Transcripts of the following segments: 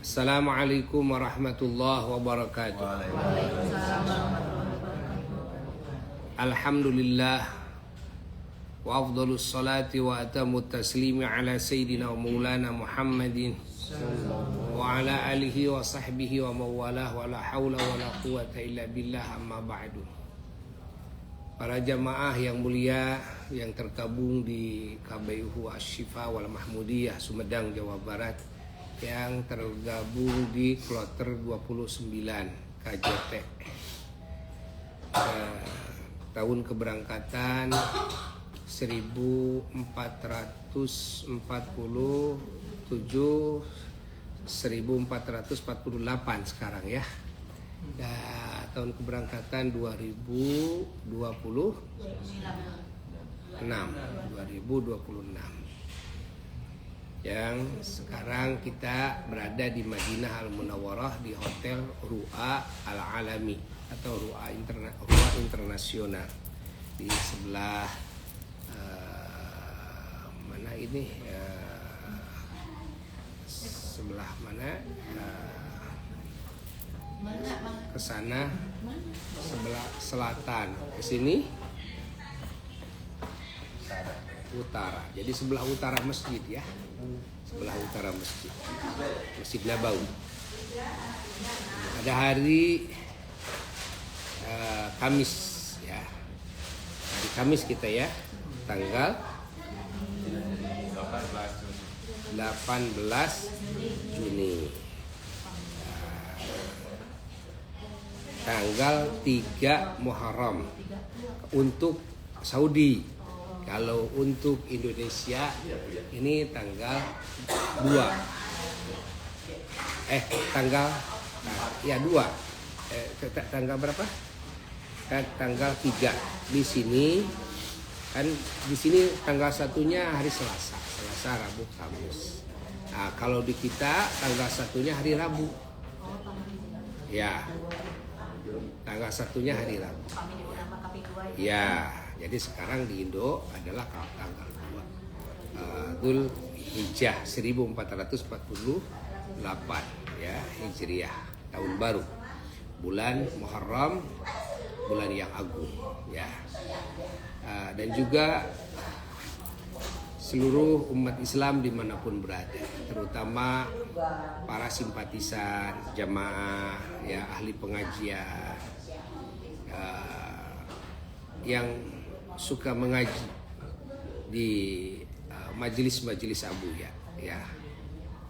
Assalamualaikum warahmatullahi wabarakatuh. Alhamdulillah wa afdhalus salati wa atamut taslimi ala sayyidina wa maulana Muhammadin wa ala alihi wa sahbihi wa mawalah wa la hawla wa la quwata illa billah, amma ba'du. Para jamaah yang mulia yang tergabung di KBUH Asy-Syifa wal Mahmudiyah Sumedang, Jawa Barat, yang tergabung di kloter 29 KJT, tahun keberangkatan 1448 sekarang ya. Tahun keberangkatan 2026. Yang sekarang kita berada di Madinah Al-Munawwarah di Hotel Ru'a Al-Alami atau Ru'a Internasional di sebelah mana ini sebelah mana ke sana sebelah selatan, ke sini utara. Jadi sebelah utara masjid ya. Sebelah utara masjid. Masjid Nabawi. Pada hari Kamis ya. Hari Kamis kita ya, tanggal 18 Juni. Tanggal 3 Muharram untuk Saudi. Kalau untuk Indonesia ini tanggal 2. Tanggal 2. Tanggal berapa? Tanggal 3. Di sini kan di sini tanggal 1-nya hari Selasa, Rabu, Kamis. Nah, kalau di kita tanggal 1-nya hari Rabu. Ya. Tanggal 1-nya hari Rabu. Ya, jadi sekarang di Indo adalah tanggal 2 Dzul Hijjah 1448 ya, Hijriah, tahun baru. Bulan Muharram, bulan yang agung ya. Dan juga seluruh umat Islam dimanapun berada, terutama para simpatisan, jamaah, ya, ahli pengajian, yang suka mengaji di majelis-majelis Abuya, ya,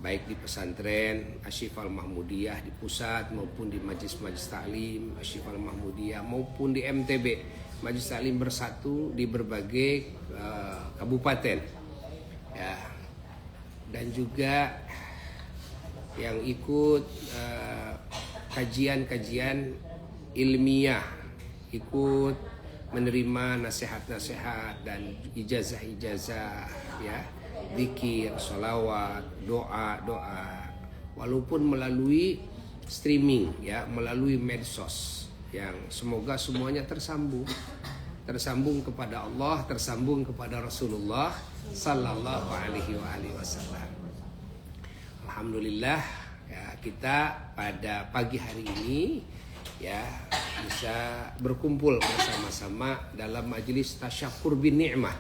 baik di pesantren Asy-Syifa Al-Mahmudiyah di pusat maupun di majelis-majelis taklim Asy-Syifa Al-Mahmudiyah maupun di MTB, Majelis Taklim Bersatu di berbagai kabupaten. Ya, dan juga yang ikut kajian-kajian ilmiah, ikut menerima nasihat-nasihat dan ijazah-ijazah ya, zikir, sholawat, doa-doa, walaupun melalui streaming ya, melalui medsos, yang semoga semuanya tersambung kepada Allah, tersambung kepada Rasulullah Sallallahu Alaihi Wasallam. Alhamdulillah ya, kita pada pagi hari ini ya bisa berkumpul bersama-sama dalam majelis tasyakur bin ni'mah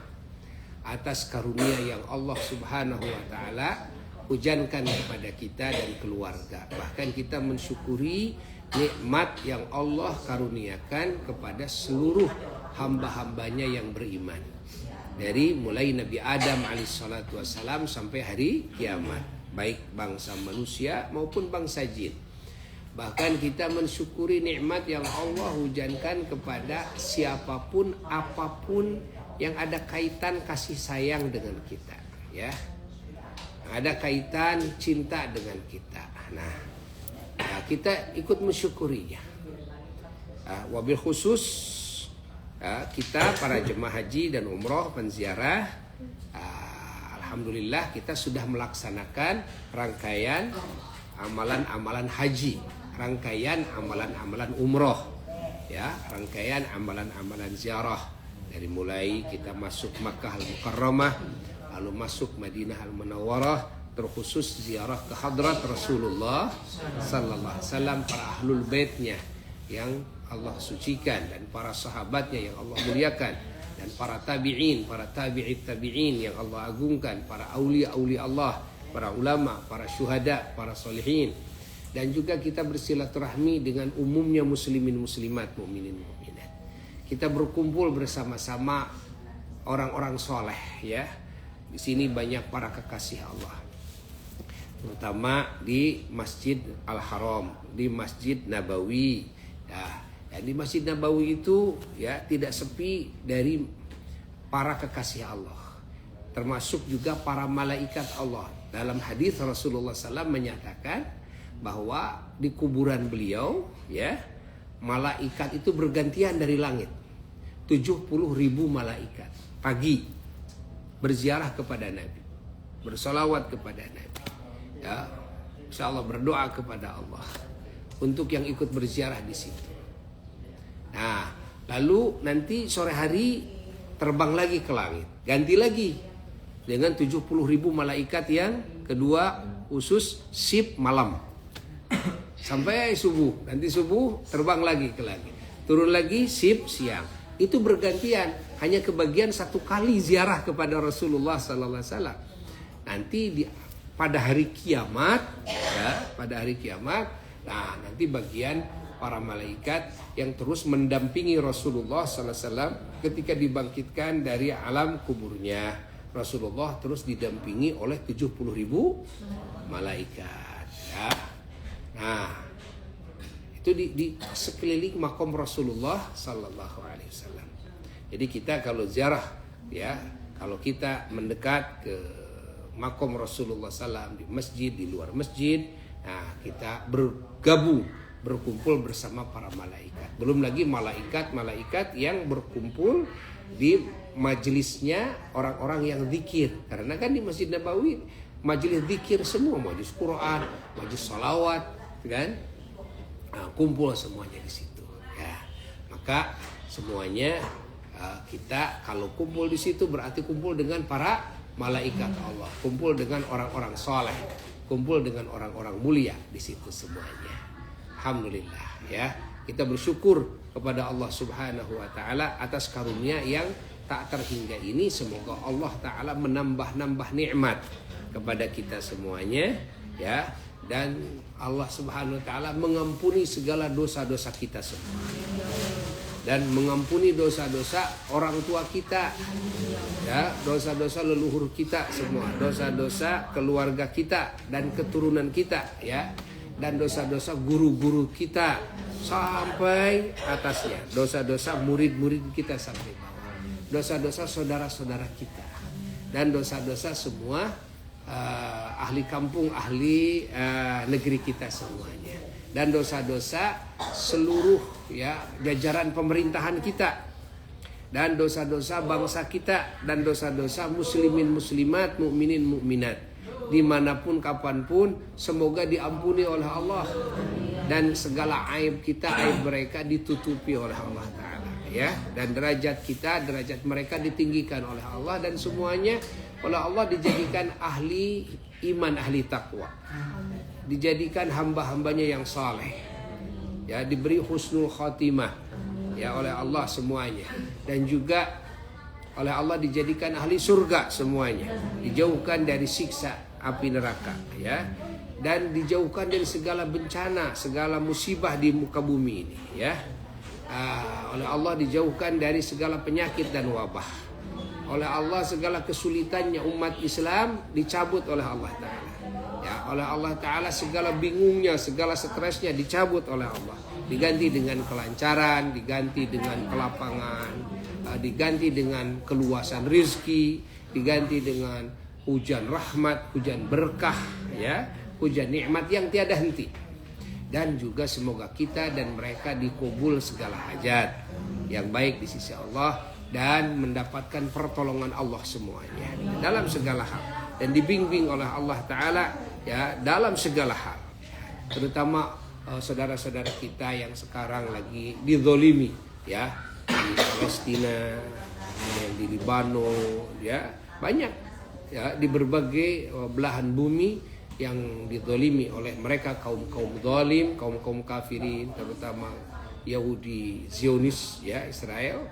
atas karunia yang Allah Subhanahu wa taala hujankan kepada kita dan keluarga. Bahkan kita mensyukuri nikmat yang Allah karuniakan kepada seluruh hamba-hambanya yang beriman, dari mulai Nabi Adam alaihissalatu wassalam sampai hari kiamat, baik bangsa manusia maupun bangsa jin. Bahkan kita mensyukuri nikmat yang Allah hujankan kepada siapapun, apapun yang ada kaitan kasih sayang dengan kita, ya, ada kaitan cinta dengan kita. Nah, kita ikut mensyukurinya. Wabil khusus kita para jemaah haji dan umroh penziarah, alhamdulillah kita sudah melaksanakan rangkaian amalan-amalan haji, rangkaian amalan-amalan umroh ya, rangkaian amalan-amalan ziarah, dari mulai kita masuk Makkah Al-Mukarramah, lalu masuk Madinah Al-Munawwarah, terkhusus ziarah ke hadrat Rasulullah sallallahu alaihi wasallam, para ahlul baitnya yang Allah sucikan, dan para sahabatnya yang Allah muliakan, dan para tabi'in, para tabi'it tabi'in yang Allah agungkan, para aulia-aulia Allah, para ulama, para syuhada, para solihin. Dan juga kita bersilaturahmi dengan umumnya muslimin muslimat, mukminin mukminat. Kita berkumpul bersama-sama orang-orang soleh, ya. Di sini banyak para kekasih Allah, terutama di Masjid Al-Haram, di Masjid Nabawi. Ya, di Masjid Nabawi itu ya tidak sepi dari para kekasih Allah, termasuk juga para malaikat Allah. Dalam hadis Rasulullah SAW menyatakan bahwa di kuburan beliau, ya, malaikat itu bergantian dari langit. 70.000 malaikat pagi berziarah kepada Nabi, bersolawat kepada Nabi, ya, insyaallah berdoa kepada Allah untuk yang ikut berziarah di situ. Nah, lalu nanti sore hari terbang lagi ke langit, ganti lagi dengan 70.000 malaikat yang kedua khusus sip malam sampai subuh. Nanti subuh terbang lagi ke langit, turun lagi sip siang. Itu bergantian, hanya kebagian satu kali ziarah kepada Rasulullah sallallahu alaihi wasallam. Nanti pada hari kiamat, ya, pada hari kiamat, nah nanti bagian para malaikat yang terus mendampingi Rasulullah sallallahu alaihi wasallam ketika dibangkitkan dari alam kuburnya. Rasulullah terus didampingi oleh 70.000 malaikat, ya. Nah, itu di sekeliling makom Rasulullah sallallahu alaihi wasallam. Jadi kita kalau ziarah, ya, kalau kita mendekat ke makom Rasulullah SAW di masjid, di luar masjid, nah kita bergabung, berkumpul bersama para malaikat. Belum lagi malaikat-malaikat yang berkumpul di majelisnya orang-orang yang zikir. Karena kan di Masjid Nabawi majelis zikir semua, majelis Quran, majelis salawat, kan? Nah, kumpul semuanya di situ, ya. Maka semuanya kita kalau kumpul di situ berarti kumpul dengan para malaikat Allah, kumpul dengan orang-orang soleh, kumpul dengan orang-orang mulia di situ semuanya. Alhamdulillah, ya. Kita bersyukur kepada Allah Subhanahu wa taala atas karunia yang tak terhingga ini. Semoga Allah taala menambah-nambah nikmat kepada kita semuanya, ya. Dan Allah Subhanahu wa taala mengampuni segala dosa-dosa kita semua, dan mengampuni dosa-dosa orang tua kita, ya, dosa-dosa leluhur kita semua, dosa-dosa keluarga kita dan keturunan kita, ya, dan dosa-dosa guru-guru kita sampai atasnya, dosa-dosa murid-murid kita sampai bawah, dosa-dosa saudara-saudara kita, dan dosa-dosa semua ahli kampung, ahli negeri kita semuanya, dan dosa-dosa seluruh, ya, jajaran pemerintahan kita, dan dosa-dosa bangsa kita, dan dosa-dosa muslimin muslimat, mukminin mukminat dimanapun kapanpun, semoga diampuni oleh Allah, dan segala aib kita, aib mereka ditutupi oleh Allah Ta'ala, ya, dan derajat kita, derajat mereka ditinggikan oleh Allah, dan semuanya oleh Allah dijadikan ahli iman, ahli takwa, dijadikan hamba-hambanya yang saleh, ya, diberi husnul khatimah, ya, oleh Allah semuanya, dan juga oleh Allah dijadikan ahli surga semuanya, dijauhkan dari siksa api neraka, ya, dan dijauhkan dari segala bencana, segala musibah di muka bumi ini, ya. Oleh Allah dijauhkan dari segala penyakit dan wabah. Oleh Allah segala kesulitannya umat Islam dicabut oleh Allah Ta'ala, ya, oleh Allah Ta'ala segala bingungnya, segala stresnya dicabut oleh Allah, diganti dengan kelancaran, diganti dengan kelapangan, diganti dengan keluasan rizki, diganti dengan hujan rahmat, hujan berkah, ya, hujan nikmat yang tiada henti. Dan juga semoga kita dan mereka dikabul segala hajat yang baik di sisi Allah, dan mendapatkan pertolongan Allah semuanya dalam segala hal, dan dibimbing oleh Allah Ta'ala, ya, dalam segala hal, terutama saudara-saudara kita yang sekarang lagi dizolimi, ya, di Palestina, yang di Libanon, ya, banyak ya di berbagai belahan bumi yang dizalimi oleh mereka kaum zalim, kaum kafirin, terutama Yahudi Zionis ya Israel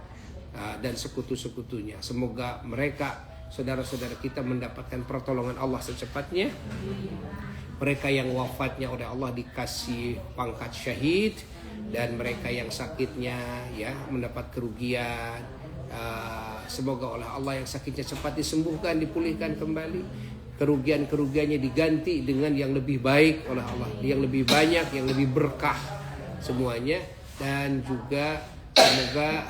dan sekutu-sekutunya. Semoga mereka saudara-saudara kita mendapatkan pertolongan Allah secepatnya. Mereka yang wafatnya oleh Allah dikasih pangkat syahid, dan mereka yang sakitnya ya mendapat kerugian. Semoga oleh Allah yang sakitnya cepat disembuhkan, dipulihkan kembali. Kerugian-kerugiannya diganti dengan yang lebih baik oleh Allah, yang lebih banyak, yang lebih berkah semuanya. Dan juga semoga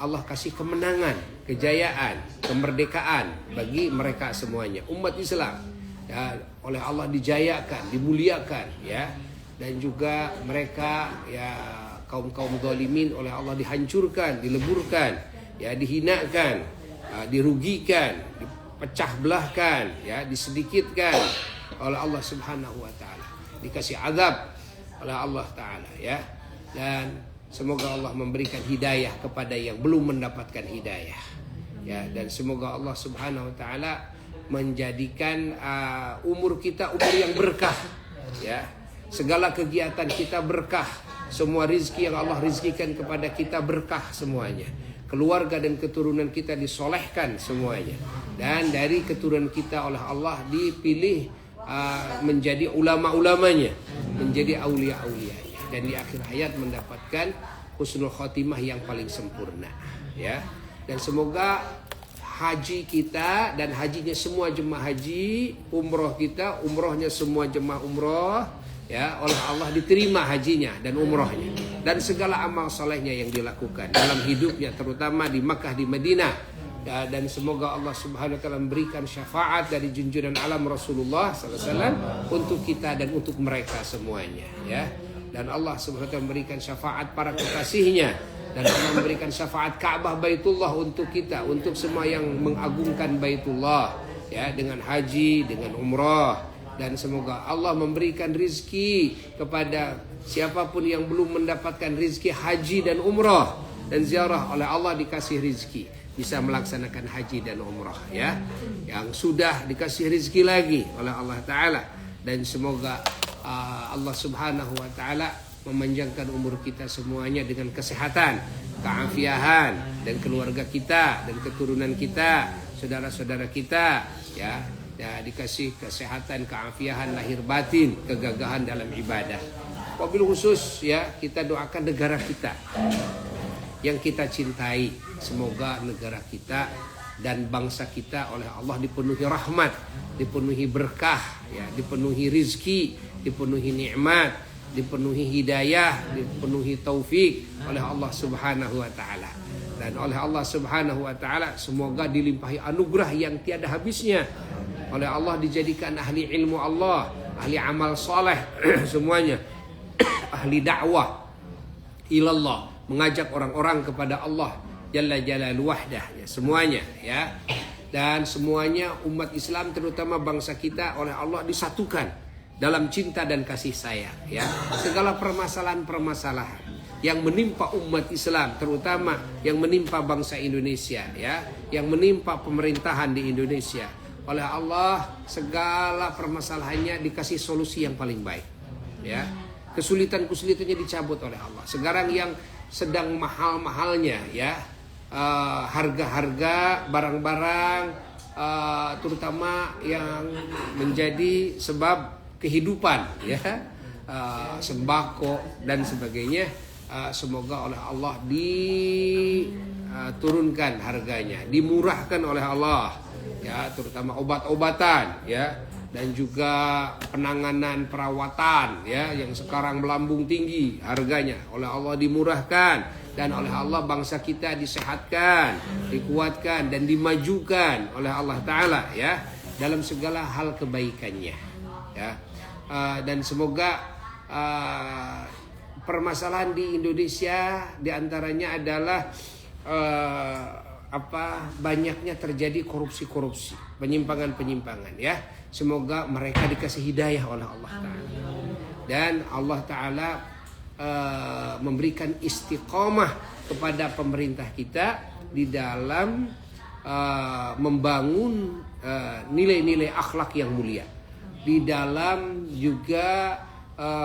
Allah kasih kemenangan, kejayaan, kemerdekaan bagi mereka semuanya. Umat Islam ya, oleh Allah dijayakan, dimuliakan ya. Dan juga mereka ya kaum zalimin oleh Allah dihancurkan, dileburkan, ya dihinakan, dirugikan, dipecah belahkan, ya disedikitkan oleh Allah Subhanahu wa taala. Dikasih azab oleh Allah taala ya. Dan semoga Allah memberikan hidayah kepada yang belum mendapatkan hidayah. Ya, dan semoga Allah Subhanahu wa taala menjadikan umur kita umur yang berkah ya. Segala kegiatan kita berkah, semua rizki yang Allah rizkikan kepada kita berkah semuanya. Keluarga dan keturunan kita disolehkan semuanya. Dan dari keturunan kita oleh Allah dipilih menjadi ulama-ulamanya, menjadi aulia-aulianya. Dan di akhir hayat mendapatkan husnul khotimah yang paling sempurna ya. Dan semoga haji kita dan hajinya semua jemaah haji, umroh kita, umrohnya semua jemaah umroh ya, oleh Allah diterima hajinya dan umrohnya, dan segala amal solehnya yang dilakukan dalam hidupnya, terutama di Makkah, di Madinah ya. Dan semoga Allah Subhanahu wa taala memberikan syafaat dari junjungan alam Rasulullah sallallahu alaihi wasallam untuk kita dan untuk mereka semuanya ya. Dan Allah Subhanahu wa taala memberikan syafaat para kekasihnya, dan Allah memberikan syafaat Ka'bah Baitullah untuk kita, untuk semua yang mengagungkan Baitullah ya, dengan haji, dengan umrah. Dan semoga Allah memberikan rizki kepada siapapun yang belum mendapatkan rizki haji dan umrah dan ziarah, oleh Allah dikasih rizki bisa melaksanakan haji dan umrah ya. Yang sudah dikasih rizki lagi oleh Allah Ta'ala. Dan semoga Allah Subhanahu wa Ta'ala memanjangkan umur kita semuanya dengan kesehatan, keafiahan, dan keluarga kita dan keturunan kita, saudara-saudara kita ya. Ya, dikasih kesehatan, keafiahan lahir batin, kegagahan dalam ibadah. Wabil khusus ya, kita doakan negara kita yang kita cintai. Semoga negara kita dan bangsa kita oleh Allah dipenuhi rahmat, dipenuhi berkah ya, dipenuhi rizki, dipenuhi nikmat, dipenuhi hidayah, dipenuhi taufik oleh Allah Subhanahu wa taala. Dan oleh Allah Subhanahu wa taala semoga dilimpahi anugerah yang tiada habisnya. Oleh Allah dijadikan ahli ilmu Allah, ahli amal soleh semuanya, ahli dakwah ilallah, mengajak orang-orang kepada Allah Jalla Jalaluhu wahdah ya, semuanya ya. Dan semuanya umat Islam terutama bangsa kita oleh Allah disatukan dalam cinta dan kasih sayang ya. Segala permasalahan-permasalahan yang menimpa umat Islam, terutama yang menimpa bangsa Indonesia ya, yang menimpa pemerintahan di Indonesia, oleh Allah segala permasalahannya dikasih solusi yang paling baik ya. Kesulitan-kesulitannya dicabut oleh Allah. Sekarang yang sedang mahal-mahalnya ya, harga-harga barang-barang terutama yang menjadi sebab kehidupan ya, sembako dan sebagainya, semoga oleh Allah diturunkan harganya, dimurahkan oleh Allah ya, terutama obat-obatan ya, dan juga penanganan perawatan ya, yang sekarang melambung tinggi harganya, oleh Allah dimurahkan, dan oleh Allah bangsa kita disehatkan, dikuatkan, dan dimajukan oleh Allah Ta'ala ya, dalam segala hal kebaikannya ya. Dan semoga permasalahan di Indonesia diantaranya adalah banyaknya terjadi korupsi-korupsi, penyimpangan-penyimpangan ya. Semoga mereka dikasih hidayah oleh Allah Ta'ala, dan Allah Ta'ala memberikan istiqomah kepada pemerintah kita di dalam membangun nilai-nilai akhlak yang mulia, di dalam juga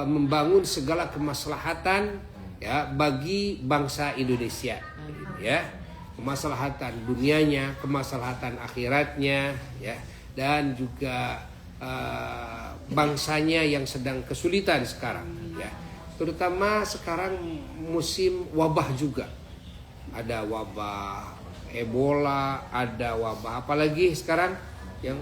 membangun segala kemaslahatan ya bagi bangsa Indonesia, ya, kemaslahatan dunianya, kemaslahatan akhiratnya, ya, dan juga bangsanya yang sedang kesulitan sekarang, ya, terutama sekarang musim wabah juga, ada wabah Ebola, ada wabah apalagi sekarang yang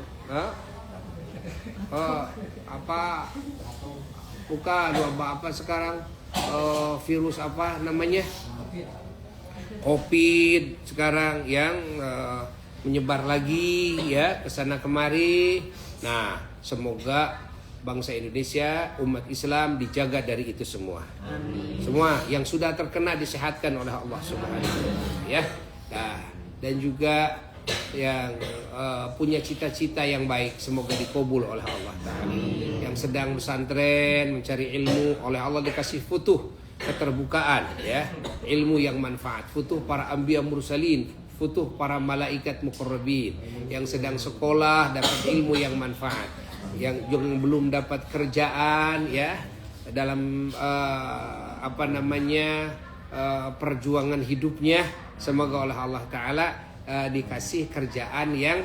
bukan wabah apa sekarang, virus apa namanya, COVID sekarang yang menyebar lagi ya kesana kemari. Nah, semoga bangsa Indonesia, umat Islam dijaga dari itu semua. Amin. Semua yang sudah terkena disehatkan oleh Allah Subhanahu wa taala, ya. Nah, dan juga yang punya cita-cita yang baik semoga dikabul oleh Allah Ta'ala. Yang sedang pesantren mencari ilmu, oleh Allah dikasih futuh, keterbukaan, ya, ilmu yang manfaat, futuh para anbiya mursalin, futuh para malaikat muqarrabin. Yang sedang sekolah dapat ilmu yang manfaat, yang belum dapat kerjaan, ya, dalam perjuangan hidupnya, semoga oleh Allah Ta'ala dikasih kerjaan yang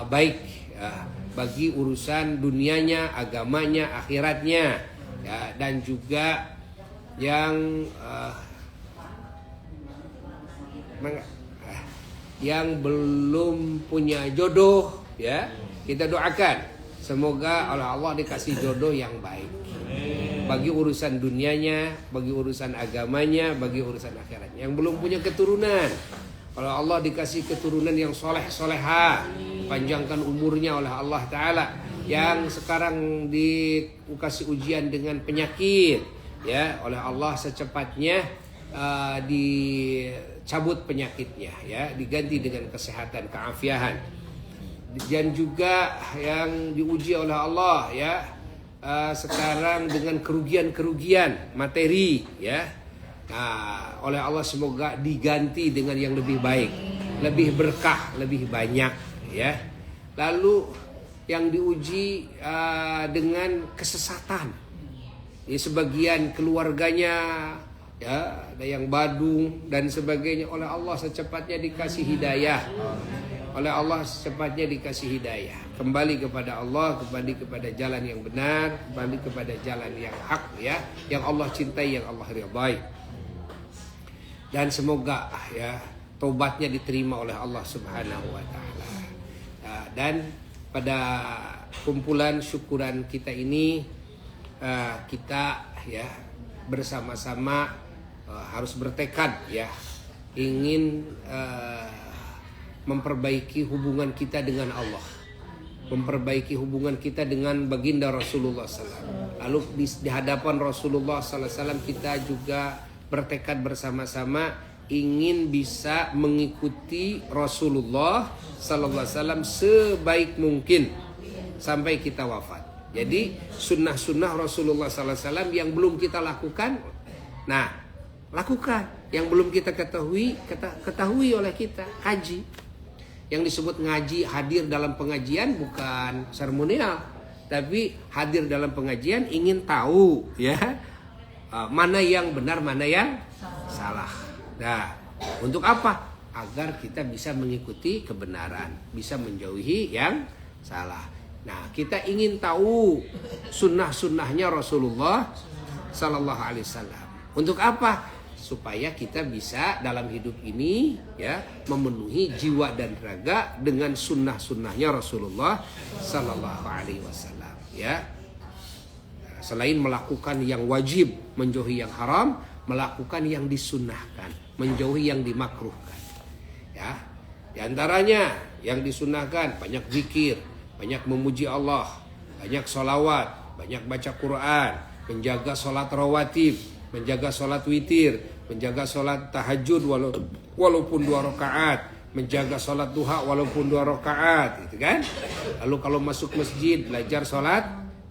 baik bagi urusan dunianya, agamanya, akhiratnya, ya, dan juga yang belum punya jodoh, ya, kita doakan semoga oleh Allah dikasih jodoh yang baik bagi urusan dunianya, bagi urusan agamanya, bagi urusan akhiratnya. Yang belum punya keturunan, kalau Allah dikasih keturunan yang soleh-soleha, panjangkan umurnya oleh Allah Ta'ala. Yang sekarang dikasih ujian dengan penyakit, ya, oleh Allah secepatnya dicabut penyakitnya, ya, diganti dengan kesehatan, keafian. Dan juga yang diuji oleh Allah, ya, sekarang dengan kerugian-kerugian materi, ya. Nah, oleh Allah semoga diganti dengan yang lebih baik, lebih berkah, lebih banyak, ya. Lalu yang diuji dengan kesesatan, di sebagian keluarganya, ya, ada yang badung dan sebagainya, oleh Allah secepatnya dikasih hidayah, oleh Allah secepatnya dikasih hidayah, kembali kepada Allah, kembali kepada jalan yang benar, kembali kepada jalan yang hak, ya, yang Allah cintai, yang Allah ridhai. Dan semoga, ya, taubatnya diterima oleh Allah Subhanahu wa taala. Dan pada kumpulan syukuran kita ini, kita, ya, bersama-sama harus bertekad, ya, ingin memperbaiki hubungan kita dengan Allah, memperbaiki hubungan kita dengan baginda Rasulullah SAW. Lalu di hadapan Rasulullah SAW kita juga bertekad bersama-sama ingin bisa mengikuti Rasulullah Sallallahu Alaihi Wasallam sebaik mungkin sampai kita wafat. Jadi sunnah-sunnah Rasulullah Sallallahu Alaihi Wasallam yang belum kita lakukan, nah, lakukan. Yang belum kita ketahui oleh kita, kaji. Yang disebut ngaji, hadir dalam pengajian bukan seremonial, tapi hadir dalam pengajian ingin tahu, ya, mana yang benar, mana yang salah. Nah, untuk apa? Agar kita bisa mengikuti kebenaran, bisa menjauhi yang salah. Nah, kita ingin tahu sunnah-sunnahnya Rasulullah Sallallahu Alaihi Wasallam. Untuk apa? Supaya kita bisa dalam hidup ini, ya, memenuhi jiwa dan raga dengan sunnah-sunnahnya Rasulullah Sallallahu Alaihi Wasallam, ya. Selain melakukan yang wajib, menjauhi yang haram, melakukan yang disunnahkan, menjauhi yang dimakruhkan, ya. Di antaranya yang disunnahkan banyak zikir, banyak memuji Allah, banyak sholawat, banyak baca Quran, menjaga sholat rawatib, menjaga sholat witir, menjaga sholat tahajud walaupun 2 rakaat, menjaga sholat duha walaupun 2 rakaat, gitu kan. Lalu kalau masuk masjid belajar sholat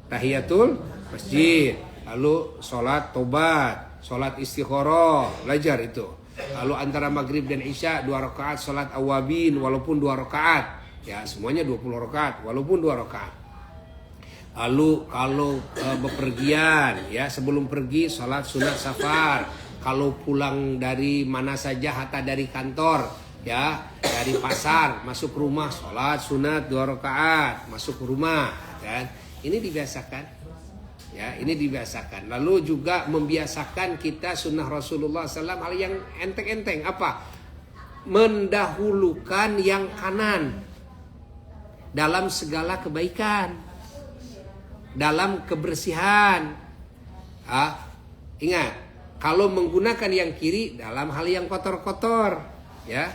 tahiyatul masjid, lalu sholat tobat, sholat istikharah, belajar itu. Lalu antara maghrib dan isya 2 rakaat salat awabin walaupun 2 rakaat. Ya, semuanya 20 rakaat walaupun 2 rakaat. Lalu kalau bepergian ya, sebelum pergi salat sunat safar. Kalau pulang dari mana saja, hatta dari kantor ya, dari pasar masuk rumah salat sunat 2 rakaat masuk rumah kan. Ini dibiasakan. Ya, ini dibiasakan. Lalu juga membiasakan kita sunnah Rasulullah SAW hal yang enteng-enteng. Apa? Mendahulukan yang kanan dalam segala kebaikan, dalam kebersihan. Ingat, kalau menggunakan yang kiri dalam hal yang kotor-kotor, ya.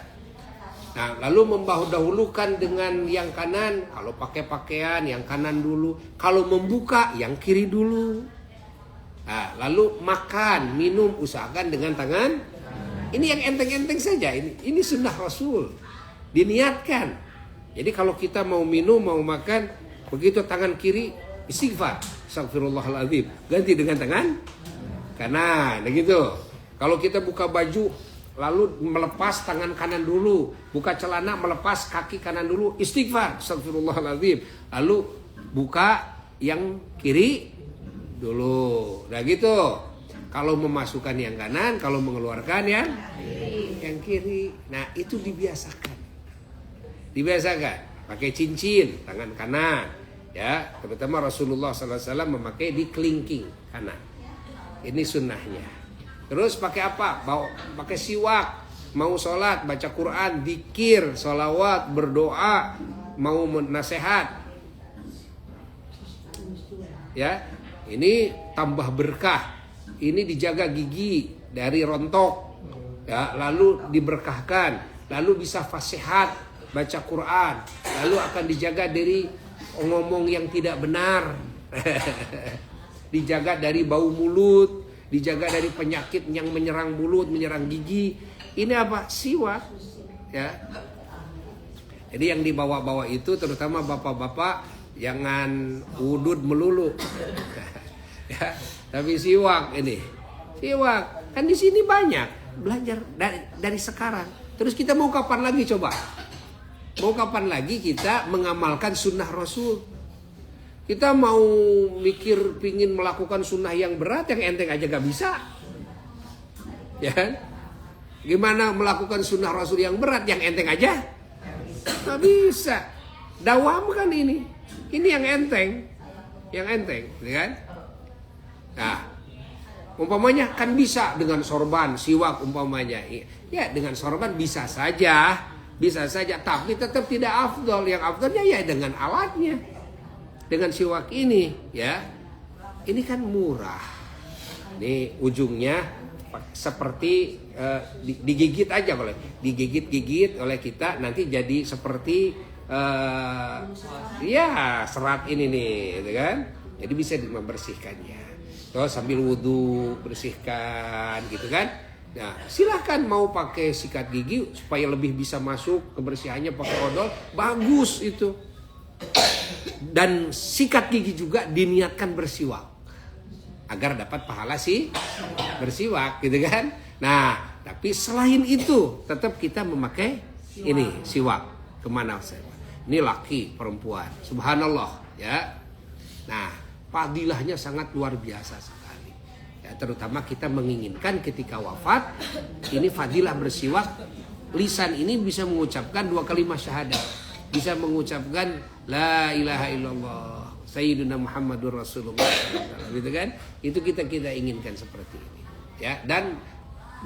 Nah, lalu mendahulukan dengan yang kanan. Kalau pakai pakaian yang kanan dulu. Kalau membuka yang kiri dulu. Nah, lalu makan, minum usahakan dengan tangan. Ini yang enteng-enteng saja. Ini sunnah Rasul. Diniatkan. Jadi kalau kita mau minum, mau makan, begitu tangan kiri istighfar, astagfirullahaladzim, ganti dengan tangan kanan, begitu. Kalau kita buka baju, lalu melepas tangan kanan dulu, buka celana melepas kaki kanan dulu, istighfar, astagfirullahaladzim, lalu buka yang kiri dulu. Nah gitu. Kalau memasukkan yang kanan, kalau mengeluarkan yang kiri. Nah itu dibiasakan. Dibiasakan. Pakai cincin tangan kanan, ya. Terutama Rasulullah SAW memakai di kelingking kanan. Ini sunnahnya. Terus pakai apa? Pakai siwak. Mau sholat, baca Quran, dzikir, sholawat, berdoa, mau nasihat. Ya, ini tambah berkah. Ini dijaga gigi dari rontok. Ya, lalu diberkahkan. Lalu bisa fasihat, baca Quran. Lalu akan dijaga dari ngomong yang tidak benar. Dijaga dari bau mulut, dijaga dari penyakit yang menyerang mulut, menyerang gigi. Ini apa? Siwak. Ya. Jadi yang dibawa-bawa itu terutama bapak-bapak jangan udud melulu. Ya, tapi siwak ini. Siwak. Kan di sini banyak belajar dari sekarang. Terus kita mau kapan lagi coba? Mau kapan lagi kita mengamalkan sunnah Rasul? Kita mau mikir pingin melakukan sunnah yang berat, yang enteng aja gak bisa. Ya kan? Gimana melakukan sunnah Rasul yang berat, yang enteng aja? Gak bisa. Dawam kan ini. Ini yang enteng. Yang enteng, ya kan? Nah, umpamanya kan bisa dengan sorban, siwak umpamanya. Ya dengan sorban bisa saja. Bisa saja, tapi tetap tidak afdol. Yang afdolnya ya dengan alatnya. Dengan siwak ini, ya. Ini kan murah. Ini ujungnya seperti digigit aja boleh. Digigit-gigit oleh kita nanti jadi seperti ya serat ini nih, gitu kan? Jadi bisa membersihkannya. Terus sambil wudhu bersihkan, gitu kan? Nah, silahkan mau pakai sikat gigi supaya lebih bisa masuk kebersihannya pakai odol, bagus itu. Dan sikat gigi juga diniatkan bersiwak agar dapat pahala sih bersiwak, gitu kan? Nah, tapi selain itu tetap kita memakai ini siwak kemana saya? Ini laki perempuan, subhanallah, ya. Nah, fadilahnya sangat luar biasa sekali. Ya, terutama kita menginginkan ketika wafat ini fadilah bersiwak, lisan ini bisa mengucapkan 2 kalimat syahadat, bisa mengucapkan la ilaha illallah sayyiduna Muhammadur Rasulullah, gitu kan? Itu kita inginkan seperti ini, ya. Dan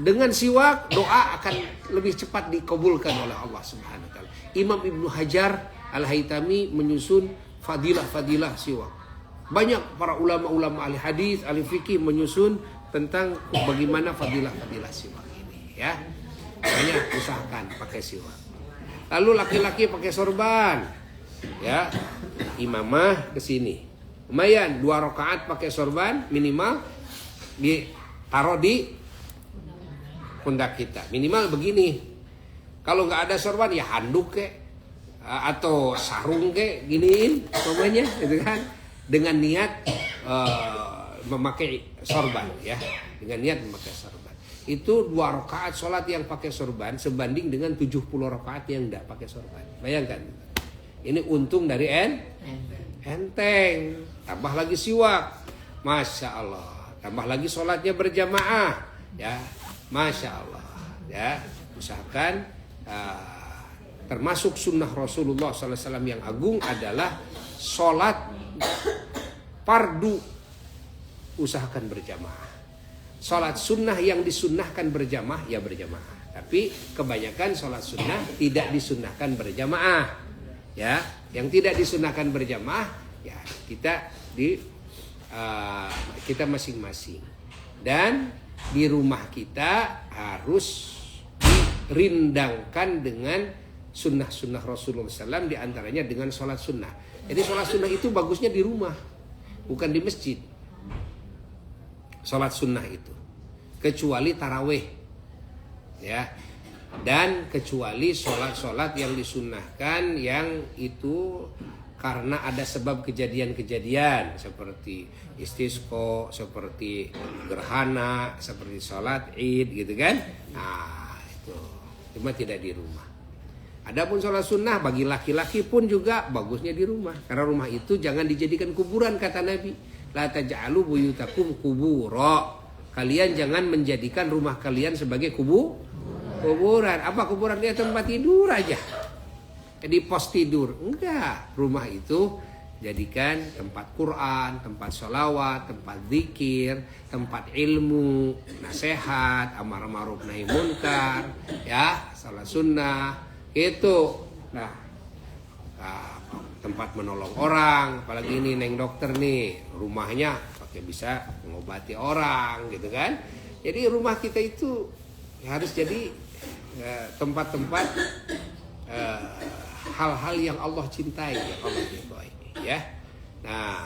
dengan siwak doa akan lebih cepat dikabulkan oleh Allah Subhanahu wa taala. Imam Ibnu Hajar Al-Haytami menyusun fadilah-fadilah siwak. Banyak para ulama-ulama ahli hadis, ahli fikih menyusun tentang bagaimana fadilah-fadilah siwak ini, ya. Banyak usahakan pakai siwak. Lalu laki-laki pakai sorban, ya. Imamah ke sini. Lumayan 2 rakaat pakai sorban minimal, ditaruh di pundak kita. Minimal begini. Kalau nggak ada sorban ya handuk kek atau sarung kek giniin umpamanya, gitu kan? Dengan niat memakai sorban, ya. Dengan niat memakai sorban. itu 2 rakaat sholat yang pakai sorban sebanding dengan 70 rakaat yang tidak pakai sorban. Bayangkan, ini untung dari enteng. Tambah lagi siwak, masya Allah. Tambah lagi sholatnya berjamaah, ya, masya Allah. Ya, usahakan. Termasuk sunnah Rasulullah SAW yang agung adalah sholat fardu usahakan berjamaah. Sholat sunnah yang disunnahkan berjamaah ya berjamaah. Tapi kebanyakan sholat sunnah tidak disunnahkan berjamaah. Ya, yang tidak disunnahkan berjamaah ya kita masing-masing. Dan di rumah kita harus dirindangkan dengan sunnah-sunnah Rasulullah SAW, diantaranya dengan sholat sunnah. Jadi sholat sunnah itu bagusnya di rumah, bukan di masjid. Sholat sunnah itu, kecuali taraweh, ya, dan kecuali sholat-sholat yang disunnahkan yang itu karena ada sebab kejadian-kejadian seperti istisqa, seperti gerhana, seperti sholat id, gitu kan? Nah itu cuma tidak di rumah. Adapun sholat sunnah bagi laki-laki pun juga bagusnya di rumah. Karena rumah itu jangan dijadikan kuburan, kata Nabi. La taj'alu buyutakum kubura. Kalian jangan menjadikan rumah kalian sebagai kuburan. Apa kuburan? Dia tempat tidur aja. Jadi pos tidur. Enggak. Rumah itu jadikan tempat Quran, tempat sholawat, tempat zikir, tempat ilmu, nasihat, amar ma'ruf nahi munkar, ya, sholat sunnah. Itu, nah, tempat menolong orang, apalagi ini neng dokter nih, rumahnya pakai bisa mengobati orang, gitu kan? Jadi rumah kita itu harus jadi tempat-tempat hal-hal yang Allah cintai, yang Allah ridhoi, ya. Nah,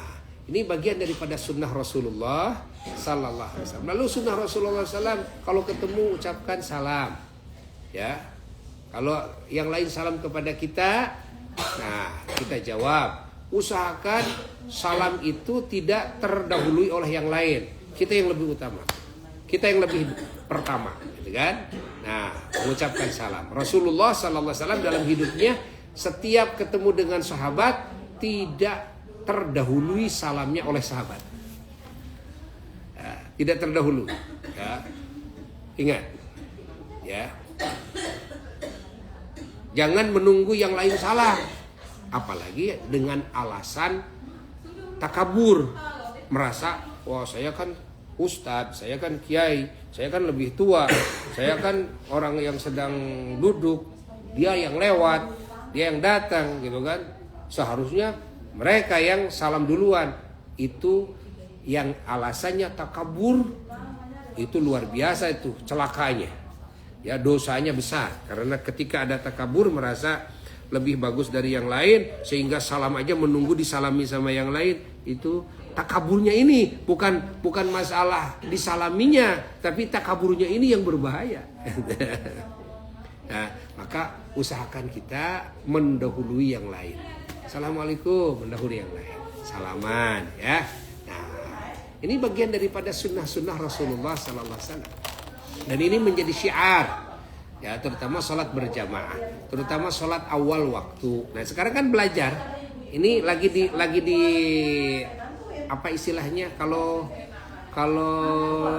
ini bagian daripada sunnah Rasulullah Sallallahu Alaihi Wasallam. Lalu sunnah Rasulullah SAW, kalau ketemu ucapkan salam, ya. Kalau yang lain salam kepada kita, nah kita jawab. Usahakan salam itu tidak terdahului oleh yang lain. Kita yang lebih utama, kita yang lebih pertama, gitu kan? Nah, mengucapkan salam. Rasulullah Sallallahu Alaihi Wasallam dalam hidupnya setiap ketemu dengan sahabat tidak terdahului salamnya oleh sahabat. Ya, tidak terdahulu. Ya. Ingat, ya. Jangan menunggu yang lain salam, apalagi dengan alasan takabur, merasa wah saya kan ustadz, saya kan kiai, saya kan lebih tua, saya kan orang yang sedang duduk, dia yang lewat, dia yang datang, gitu kan. Seharusnya mereka yang salam duluan. Itu yang alasannya takabur, itu luar biasa, itu celakanya. Ya, dosanya besar karena ketika ada takabur merasa lebih bagus dari yang lain sehingga salam aja menunggu disalami sama yang lain, itu takaburnya ini bukan masalah disalaminya, tapi takaburnya ini yang berbahaya. Nah, maka usahakan kita mendahului yang lain. Assalamualaikum, mendahului yang lain, salaman, ya. Nah, ini bagian daripada sunnah-sunnah Rasulullah Sallallahu Alaihi Wasallam. Dan ini menjadi syiar, ya, terutama sholat berjamaah, terutama sholat awal waktu. Nah sekarang kan belajar, ini lagi di apa istilahnya, kalau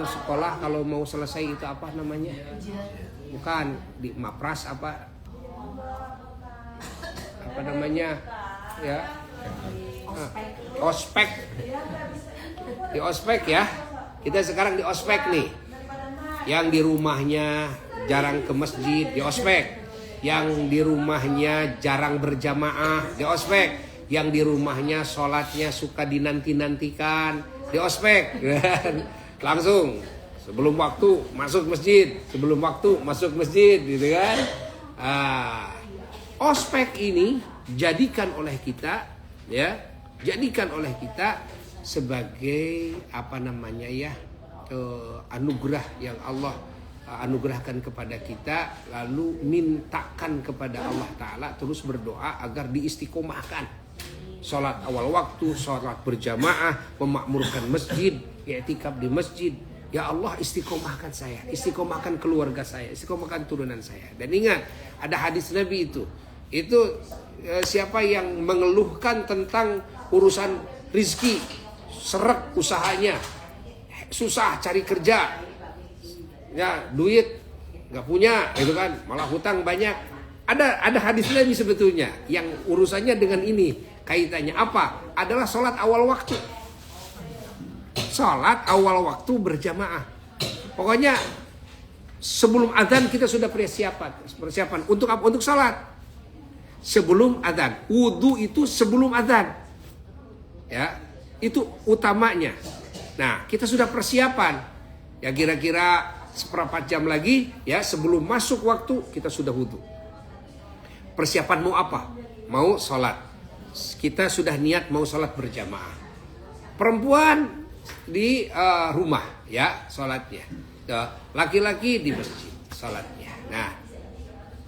sekolah kalau mau selesai itu apa namanya? Bukan di mapras apa namanya, ya, ospek, di ospek ya. Kita sekarang di ospek nih. Yang di rumahnya jarang ke masjid, di ospek. Yang di rumahnya jarang berjamaah, di ospek. Yang di rumahnya sholatnya suka dinanti-nantikan, di ospek. Langsung sebelum waktu masuk masjid, sebelum waktu masuk masjid, gitu kan. Ospek ini jadikan oleh kita, ya, jadikan oleh kita sebagai apa namanya, ya, anugerah yang Allah anugerahkan kepada kita, lalu mintakan kepada Allah Ta'ala, terus berdoa agar diistiqomahkan. Sholat awal waktu, sholat berjamaah, memakmurkan masjid, i'tikaf di masjid, Ya Allah, istiqomahkan saya, istiqomahkan keluarga saya, istiqomahkan turunan saya. Dan ingat, ada hadis Nabi itu siapa yang mengeluhkan tentang urusan rizki, seret usahanya, susah cari kerja, ya duit nggak punya, gitu kan, malah hutang banyak. Ada hadis Nabi sebetulnya yang urusannya dengan ini kaitannya apa? Adalah sholat awal waktu. Sholat awal waktu berjamaah. Pokoknya sebelum azan kita sudah persiapan untuk apa? Untuk sholat. Sebelum azan, wudu itu sebelum azan, ya itu utamanya. Nah kita sudah persiapan, ya kira-kira seperempat jam lagi, ya sebelum masuk waktu kita sudah wudu. Persiapan mau apa? Mau sholat. Kita sudah niat mau sholat berjamaah. Perempuan di rumah, ya sholatnya. Laki-laki di masjid sholatnya.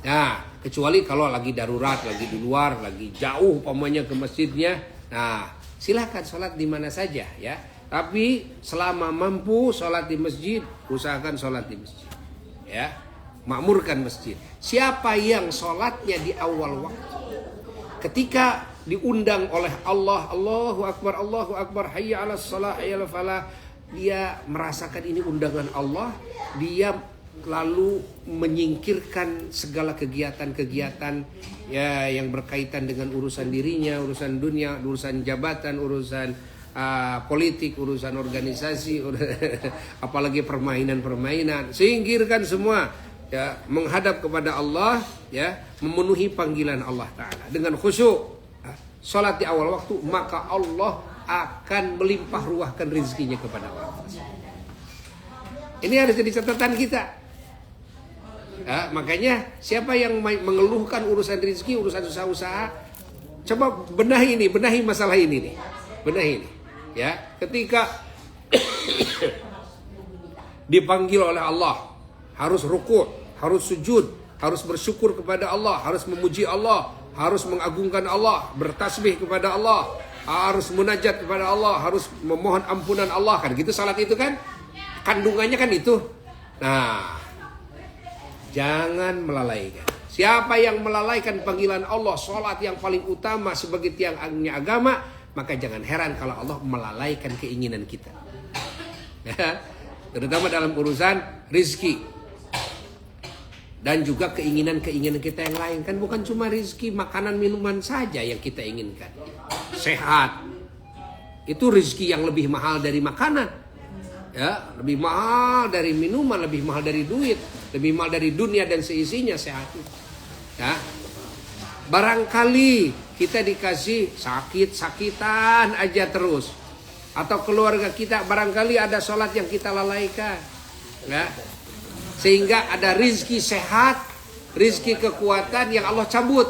Nah, kecuali kalau lagi darurat, lagi di luar, lagi jauh umpamanya ke masjidnya. Nah, silakan sholat di mana saja ya. Tapi selama mampu sholat di masjid, usahakan sholat di masjid. Ya, makmurkan masjid. Siapa yang sholatnya di awal waktu, ketika diundang oleh Allah, Allahu Akbar, hayya 'alas shalah, hayya 'alal falah, dia merasakan ini undangan Allah, dia lalu menyingkirkan segala kegiatan-kegiatan ya yang berkaitan dengan urusan dirinya, urusan dunia, urusan jabatan, urusan politik, urusan organisasi, apalagi permainan-permainan. Singkirkan semua, ya, menghadap kepada Allah, ya, memenuhi panggilan Allah Ta'ala dengan khusyuk. Salat di awal waktu, maka Allah akan melimpah ruahkan rezekinya kepada Allah. Ini harus jadi catatan kita. Ya, makanya siapa yang mengeluhkan urusan rezeki, urusan usaha-usaha, coba benahi masalah ini nih. Benahi ini. Ya, ketika dipanggil oleh Allah, harus ruku', harus sujud, harus bersyukur kepada Allah, harus memuji Allah, harus mengagungkan Allah, bertasbih kepada Allah, harus munajat kepada Allah, harus memohon ampunan Allah, kan gitu salat itu kan? Kandungannya kan itu. Nah, jangan melalaikan. Siapa yang melalaikan panggilan Allah, salat yang paling utama sebagai tiangnya agama, maka jangan heran kalau Allah melalaikan keinginan kita. Ya, terutama dalam urusan rizki. Dan juga keinginan-keinginan kita yang lain. Kan bukan cuma rizki, makanan, minuman saja yang kita inginkan. Sehat. Itu rizki yang lebih mahal dari makanan. Ya, lebih mahal dari minuman, lebih mahal dari duit, lebih mahal dari dunia dan seisinya, sehat. Ya. Barangkali kita dikasih sakit-sakitan aja terus. Atau keluarga kita barangkali ada sholat yang kita lalaikan. Ya. Sehingga ada rizki sehat, rizki kekuatan yang Allah cabut.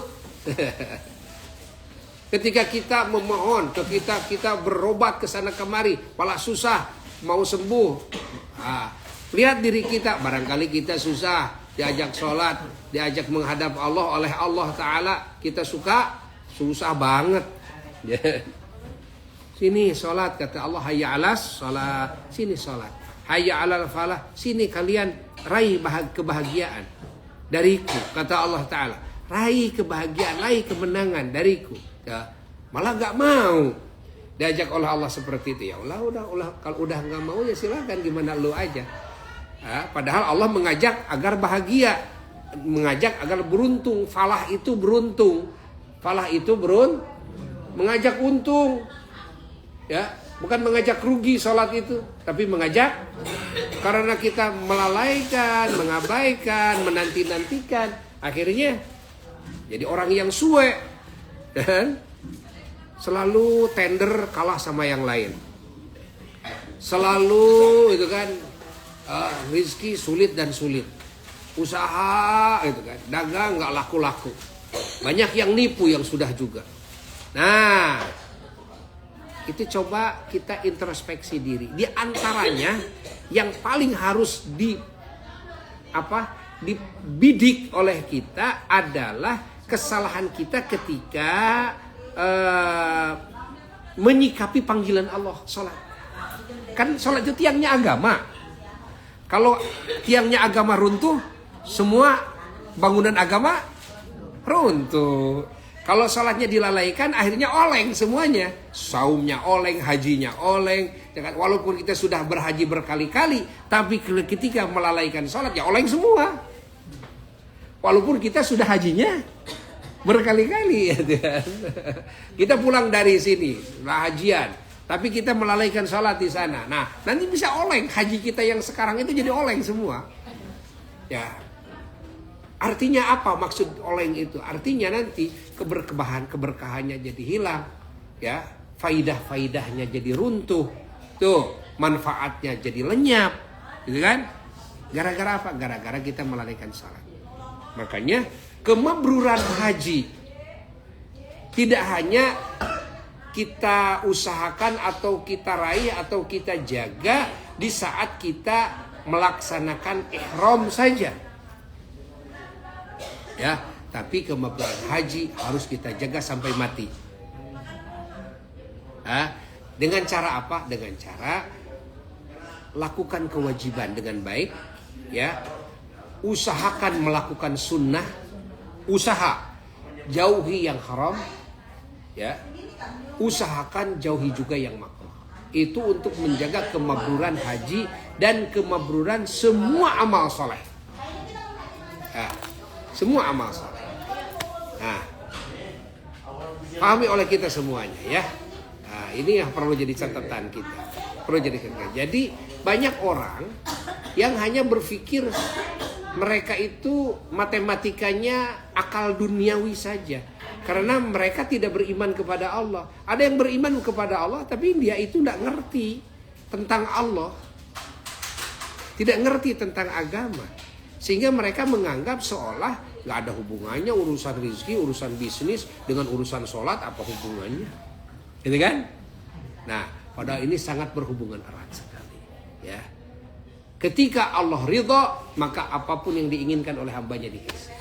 Ketika kita memohon, ketika kita berobat ke sana kemari, malah susah, mau sembuh. Lihat diri kita, barangkali kita susah, diajak sholat, diajak menghadap Allah oleh Allah Ta'ala, kita susah banget. Sini sholat, kata Allah, hayya 'alas sholat, sini sholat. Hayya 'alal falah, sini kalian raih kebahagiaan dariku, kata Allah Ta'ala. Raih kebahagiaan, raih kemenangan dariku. Ya, malah gak mau diajak oleh Allah seperti itu. Ya Allah, udah kalau udah gak mau ya silakan, gimana lu aja. Ya, padahal Allah mengajak agar bahagia, mengajak agar beruntung. Falah itu beruntung, falah itu mengajak untung. Ya, bukan mengajak rugi sholat itu, tapi mengajak karena kita melalaikan, mengabaikan, menanti-nantikan, akhirnya jadi orang yang suwe dan selalu tender kalah sama yang lain. Selalu itu kan rizki sulit dan sulit. Usaha itu kan, dagang nggak laku-laku. Banyak yang nipu yang sudah juga. Nah, itu coba kita introspeksi diri. Di antaranya yang paling harus dibidik oleh kita adalah kesalahan kita ketika menyikapi panggilan Allah sholat. Kan sholat itu tiangnya agama. Kalau tiangnya agama runtuh, semua bangunan agama runtuh. Kalau sholatnya dilalaikan, akhirnya oleng semuanya. Saumnya oleng, hajinya oleng. Walaupun kita sudah berhaji berkali-kali, tapi ketika melalaikan sholat, ya oleng semua. Walaupun kita sudah hajinya berkali-kali. Kita pulang dari sini, hajian. Tapi kita melalaikan sholat di sana. Nah, nanti bisa oleng. Haji kita yang sekarang itu jadi oleng semua. Ya. Artinya apa maksud oleng itu? Artinya nanti keberkahannya jadi hilang. Ya. Faidah-faidahnya jadi runtuh. Tuh, manfaatnya jadi lenyap. Gitu kan? Gara-gara apa? Gara-gara kita melalaikan sholat. Makanya kemabruran haji tidak hanya kita usahakan atau kita raih atau kita jaga di saat kita melaksanakan ihram saja. Ya, tapi kemabruran haji harus kita jaga sampai mati. Dengan cara apa? Dengan cara lakukan kewajiban dengan baik, ya. Usahakan melakukan sunnah, usaha jauhi yang haram, ya. Usahakan jauhi juga yang makruh. Itu untuk menjaga kemabruran haji dan kemabruran semua amal soleh. Nah, semua amal soleh. Nah, pahami oleh kita semuanya ya. Nah, ini yang perlu jadi catatan kita. Perlu jadi catatan. Jadi banyak orang yang hanya berpikir mereka itu matematikanya akal duniawi saja. Karena mereka tidak beriman kepada Allah. Ada yang beriman kepada Allah, tapi dia itu tidak ngerti tentang Allah. Tidak ngerti tentang agama. Sehingga mereka menganggap seolah gak ada hubungannya urusan rezeki, urusan bisnis dengan urusan sholat, apa hubungannya. Gitu kan? Nah, padahal ini sangat berhubungan erat sekali. Ya. Ketika Allah ridha, maka apapun yang diinginkan oleh hambanya dikasih.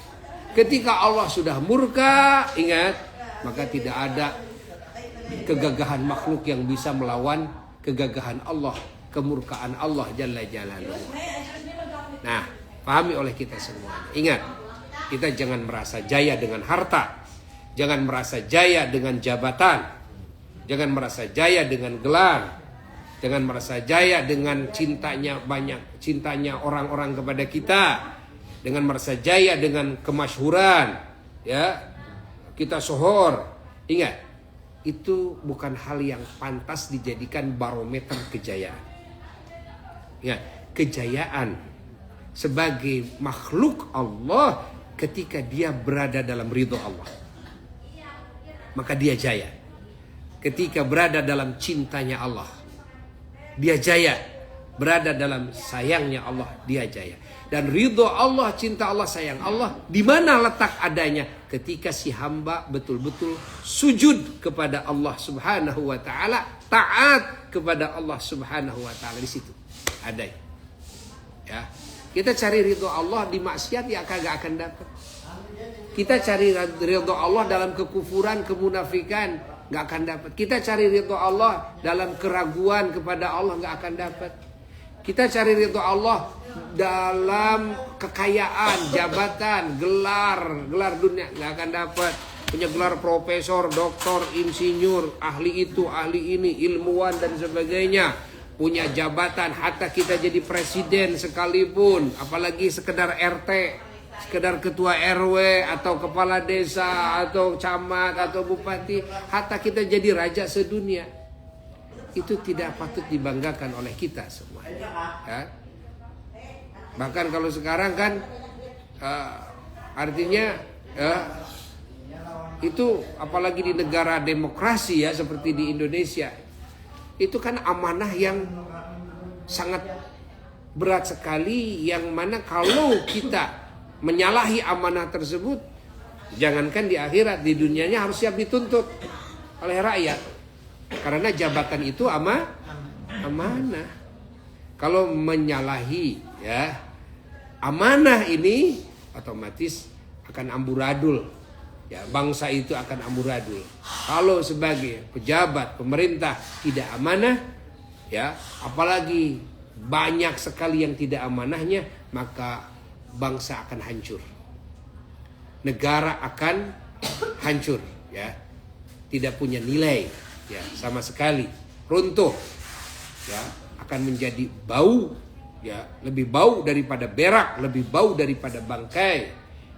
Ketika Allah sudah murka, ingat, maka tidak ada kegagahan makhluk yang bisa melawan kegagahan Allah, kemurkaan Allah Jalla Jalaluhu. Nah, pahami oleh kita semua. Ingat, kita jangan merasa jaya dengan harta, jangan merasa jaya dengan jabatan, jangan merasa jaya dengan gelar, jangan merasa jaya dengan cintanya orang-orang kepada kita. Dengan merasa jaya dengan kemasyhuran, ya, kita sohor. Ingat, itu bukan hal yang pantas dijadikan barometer kejayaan. Ingat, kejayaan sebagai makhluk Allah ketika dia berada dalam ridho Allah, maka dia jaya. Ketika berada dalam cintanya Allah, dia jaya. Berada dalam sayangnya Allah, dia jaya. Dan ridho Allah, cinta Allah, sayang Allah, di mana letak adanya? Ketika si hamba betul-betul sujud kepada Allah Subhanahu wa taala, taat kepada Allah Subhanahu wa taala, di situ ada. Ya. Kita cari ridho Allah di maksiat, ya kagak akan dapat. Kita cari ridho Allah dalam kekufuran, kemunafikan, nggak akan dapat. Kita cari ridho Allah dalam keraguan kepada Allah, nggak akan dapat. Kita cari ridho Allah dalam kekayaan, jabatan, gelar dunia, nggak akan dapat. Punya gelar profesor, doktor, insinyur, ahli itu, ahli ini, ilmuwan dan sebagainya. Punya jabatan, hatta kita jadi presiden sekalipun, apalagi sekedar RT, sekedar ketua RW atau kepala desa atau camat atau bupati, hatta kita jadi raja sedunia. Itu tidak patut dibanggakan oleh kita semua. Ya. Bahkan kalau sekarang kan artinya itu apalagi di negara demokrasi ya seperti di Indonesia, itu kan amanah yang sangat berat sekali, yang mana kalau kita menyalahi amanah tersebut, jangankan di akhirat, di dunianya harus siap dituntut oleh rakyat. Karena jabatan itu amanah. Kalau menyalahi ya amanah ini, otomatis akan amburadul. Ya, bangsa itu akan amburadul. Kalau sebagai pejabat pemerintah tidak amanah, ya, apalagi banyak sekali yang tidak amanahnya, maka bangsa akan hancur. Negara akan hancur, ya. Tidak punya nilai, ya, sama sekali. Runtuh, ya, akan menjadi bau, ya, lebih bau daripada berak, lebih bau daripada bangkai.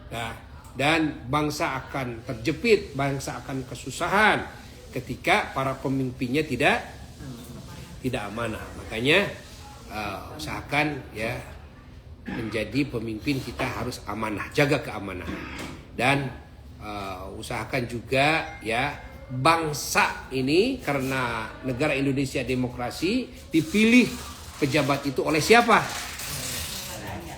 Nah, dan bangsa akan terjepit, bangsa akan kesusahan ketika para pemimpinnya tidak amanah. Makanya usahakan, ya, menjadi pemimpin kita harus amanah, jaga keamanan. Dan usahakan juga, ya, bangsa ini, karena negara Indonesia demokrasi, dipilih pejabat itu oleh siapa?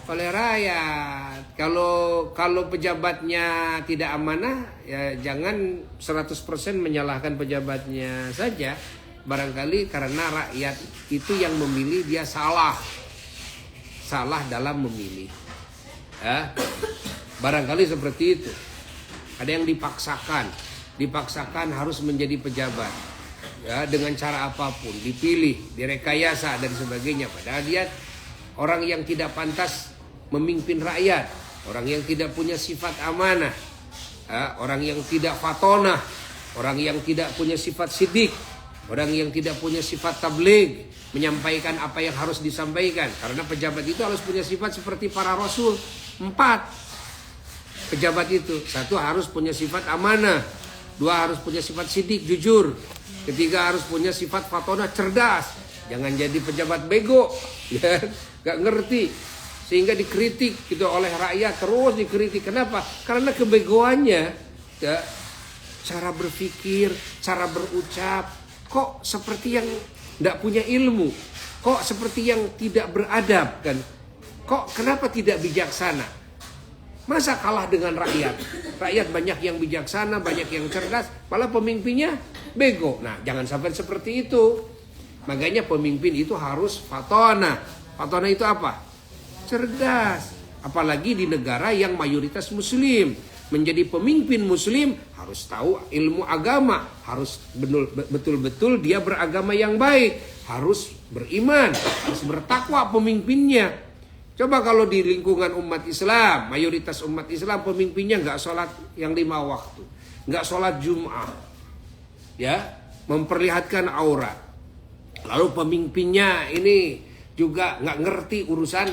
Oleh rakyat. Kalau pejabatnya tidak amanah, ya jangan 100% menyalahkan pejabatnya saja. Barangkali karena rakyat itu yang memilih, dia salah dalam memilih, ya. Barangkali seperti itu. Ada yang dipaksakan harus menjadi pejabat, ya, dengan cara apapun, dipilih, direkayasa dan sebagainya. Padahal dia orang yang tidak pantas memimpin rakyat, orang yang tidak punya sifat amanah, ya, orang yang tidak fatonah, orang yang tidak punya sifat sidik, orang yang tidak punya sifat tabligh, menyampaikan apa yang harus disampaikan. Karena pejabat itu harus punya sifat seperti para rasul. 4 pejabat itu. 1 harus punya sifat amanah, 2 harus punya sifat sidik, jujur, 3 harus punya sifat fatonah, cerdas. Jangan jadi pejabat bego, ya, gak ngerti, sehingga dikritik gitu oleh rakyat, terus dikritik. Kenapa? Karena kebegoannya, ya, cara berpikir, cara berucap, kok seperti yang tidak punya ilmu, kok seperti yang tidak beradab, kan? Kok kenapa tidak bijaksana? Masa kalah dengan rakyat? Rakyat banyak yang bijaksana, banyak yang cerdas, malah pemimpinnya bego. Nah, jangan sampai seperti itu. Makanya pemimpin itu harus fatona. Fatona itu apa? Cerdas. Apalagi di negara yang mayoritas muslim. Menjadi pemimpin muslim harus tahu ilmu agama, harus betul-betul dia beragama yang baik, harus beriman, harus bertakwa pemimpinnya. Coba kalau di lingkungan umat Islam, mayoritas umat Islam pemimpinnya nggak sholat yang 5 waktu, nggak sholat Jum'ah, ya, memperlihatkan aurat. Lalu pemimpinnya ini juga nggak ngerti urusan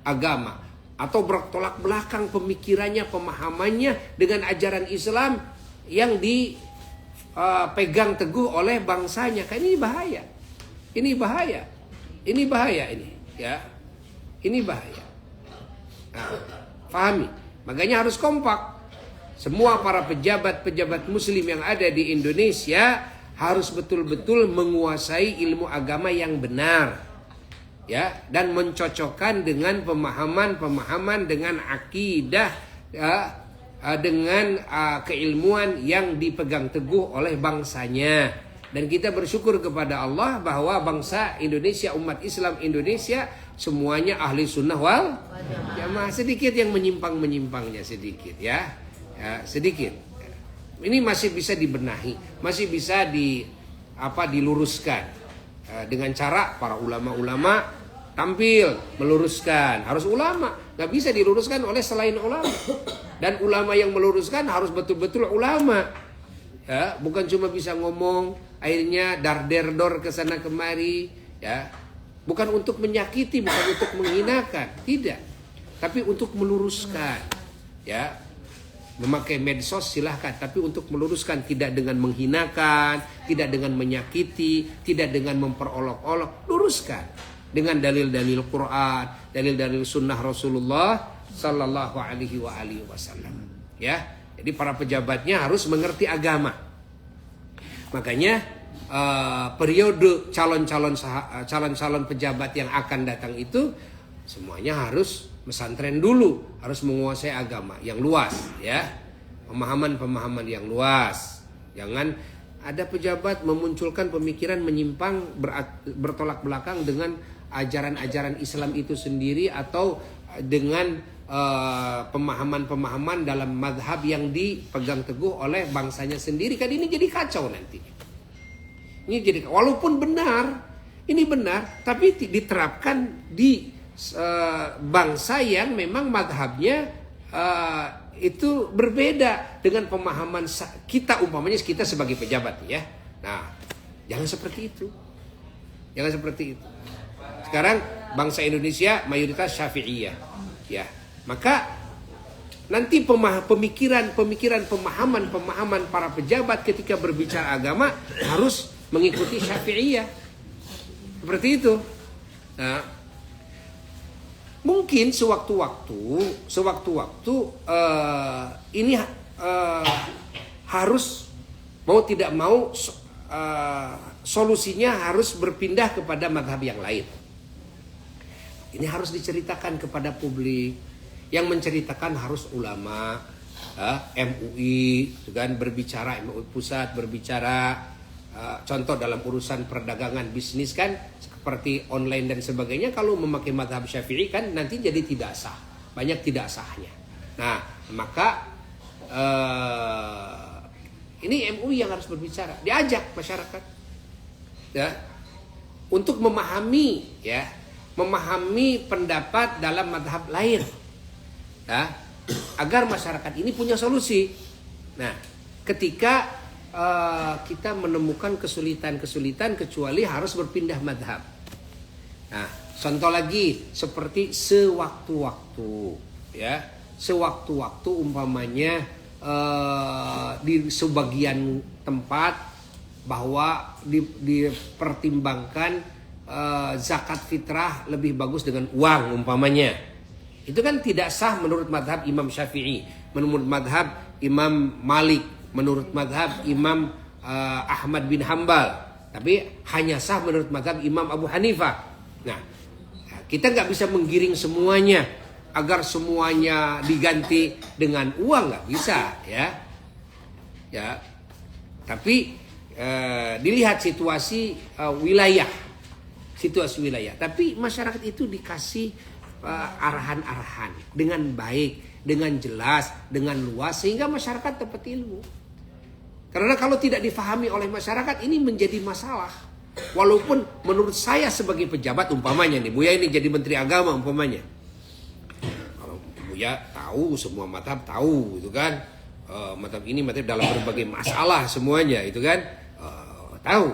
agama, atau bertolak belakang pemikirannya, pemahamannya dengan ajaran Islam yang dipegang teguh oleh bangsanya. Kan ini bahaya. Ini bahaya. Ini bahaya ini, ya. Ini bahaya. Nah, pahami. Makanya harus kompak. Semua para pejabat-pejabat muslim yang ada di Indonesia harus betul-betul menguasai ilmu agama yang benar, ya, dan mencocokkan dengan pemahaman dengan akidah, ya, dengan keilmuan yang dipegang teguh oleh bangsanya. Dan kita bersyukur kepada Allah bahwa bangsa Indonesia, umat Islam Indonesia semuanya ahli sunnah wal jamaah. Sedikit yang menyimpangnya sedikit, ya, sedikit. Ini masih bisa dibenahi, masih bisa diluruskan dengan cara para ulama-ulama tampil meluruskan. Harus ulama, nggak bisa diluruskan oleh selain ulama. Dan ulama yang meluruskan harus betul-betul ulama, ya, bukan cuma bisa ngomong akhirnya dar-der-dor ke sana kemari, ya, bukan untuk menyakiti, bukan untuk menghinakan, tidak, tapi untuk meluruskan, ya. Memakai medsos silahkan, tapi untuk meluruskan, tidak dengan menghinakan, tidak dengan menyakiti, tidak dengan memperolok-olok, luruskan dengan dalil-dalil Quran, dalil-dalil sunnah Rasulullah Sallallahu Alaihi Wasallam, ya. Jadi para pejabatnya harus mengerti agama. Makanya periode calon-calon pejabat yang akan datang itu semuanya harus pesantren dulu, harus menguasai agama yang luas, ya, pemahaman yang luas. Jangan ada pejabat memunculkan pemikiran menyimpang, bertolak belakang dengan ajaran-ajaran Islam itu sendiri, atau dengan pemahaman dalam madhab yang dipegang teguh oleh bangsanya sendiri. Kan ini jadi kacau nanti. Ini jadi, walaupun benar Ini benar, tapi diterapkan di bangsa yang memang madhabnya itu berbeda dengan pemahaman kita, umpamanya kita sebagai pejabat ya. Nah, jangan seperti itu. Jangan seperti itu. Sekarang bangsa Indonesia mayoritas Syafi'iyah. Ya. Maka nanti pemahaman para pejabat ketika berbicara agama harus mengikuti Syafi'iyah. Seperti itu. Nah, mungkin sewaktu-waktu ini harus mau tidak mau solusinya harus berpindah kepada mazhab yang lain. Ini harus diceritakan kepada publik. Yang menceritakan harus ulama, MUI, kan berbicara, MUI pusat berbicara. Contoh dalam urusan perdagangan bisnis kan seperti online dan sebagainya, kalau memakai mazhab Syafi'i kan nanti jadi tidak sah, banyak tidak sahnya. Nah, maka ini MUI yang harus berbicara, diajak masyarakat ya untuk memahami pendapat dalam mazhab lain ya, agar masyarakat ini punya solusi. Nah, ketika kita menemukan kesulitan kecuali harus berpindah madhab. Nah, contoh lagi seperti sewaktu-waktu umpamanya di sebagian tempat bahwa dipertimbangkan zakat fitrah lebih bagus dengan uang umpamanya. Itu kan tidak sah menurut madhab Imam Syafi'i, menurut madhab Imam Malik, menurut madhab Imam Ahmad bin Hambal, tapi hanya sah menurut madhab Imam Abu Hanifah. Nah, kita nggak bisa menggiring semuanya agar semuanya diganti dengan uang, nggak bisa ya. Tapi dilihat situasi wilayah. Tapi masyarakat itu dikasih arahan-arahan dengan baik, dengan jelas, dengan luas, sehingga masyarakat dapat ilmu. Karena kalau tidak difahami oleh masyarakat, ini menjadi masalah. Walaupun menurut saya sebagai pejabat umpamanya nih, Buya ini jadi Menteri Agama umpamanya, kalau Buya tahu semua madhab, tahu itu kan, madhab ini madhab dalam berbagai masalah semuanya itu kan, tahu.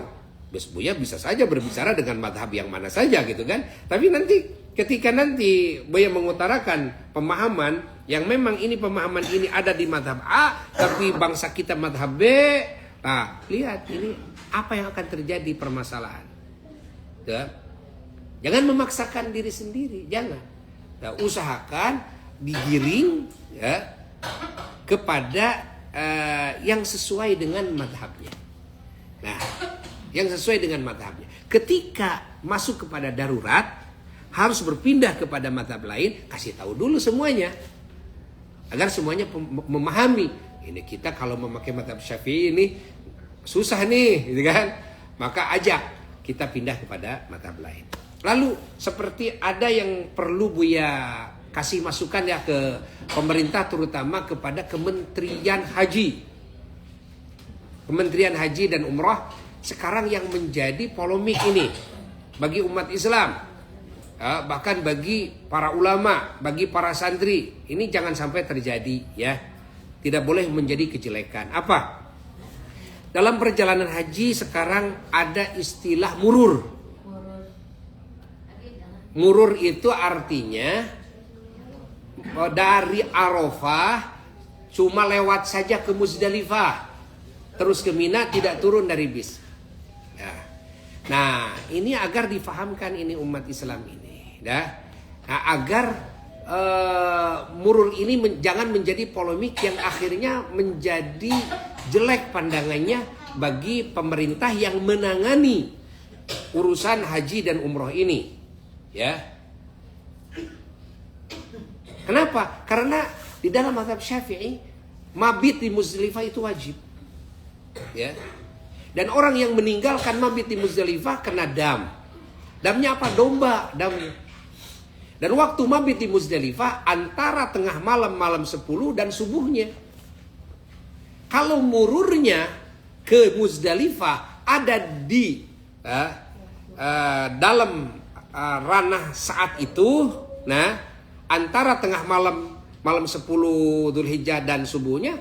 Terus Buya bisa saja berbicara dengan madhab yang mana saja gitu kan. Tapi ketika nanti Buya mengutarakan pemahaman yang memang ini pemahaman ini ada di madhab A, tapi bangsa kita madhab B, nah lihat ini apa yang akan terjadi permasalahan. Ya. Jangan memaksakan diri sendiri, jangan. Nah, usahakan digiring ya kepada yang sesuai dengan madhabnya. Nah, yang sesuai dengan madhabnya. Ketika masuk kepada darurat, harus berpindah kepada madhab lain, kasih tahu dulu semuanya. Agar semuanya memahami. Ini kita kalau memakai madhab Syafi'i ini susah nih, gitu kan? Maka ajak kita pindah kepada madhab lain. Lalu seperti ada yang perlu Buya kasih masukan ya ke pemerintah, terutama kepada Kementerian Haji. Kementerian Haji dan Umrah sekarang yang menjadi polemik ini bagi umat Islam. Bahkan bagi para ulama, bagi para santri, ini jangan sampai terjadi ya. Tidak boleh menjadi kejelekan. Apa? Dalam perjalanan haji sekarang ada istilah murur. Murur itu artinya dari Arafah cuma lewat saja ke Muzdalifah, terus ke Mina, tidak turun dari bis. Nah, ini agar difahamkan ini umat Islam ini. Nah, agar murur ini jangan menjadi polemik yang akhirnya menjadi jelek pandangannya bagi pemerintah yang menangani urusan haji dan umroh ini. Ya. Kenapa? Karena di dalam mazhab Syafi'i mabit di Muzdalifah itu wajib. Ya. Dan orang yang meninggalkan mabit di Muzdalifah kena dam. Damnya apa? Domba damnya. Dan waktu mabit di Muzdalifah antara tengah malam 10 dan subuhnya. Kalau mururnya ke Muzdalifah ada di dalam ranah saat itu, nah antara tengah malam 10 Dzulhijjah dan subuhnya,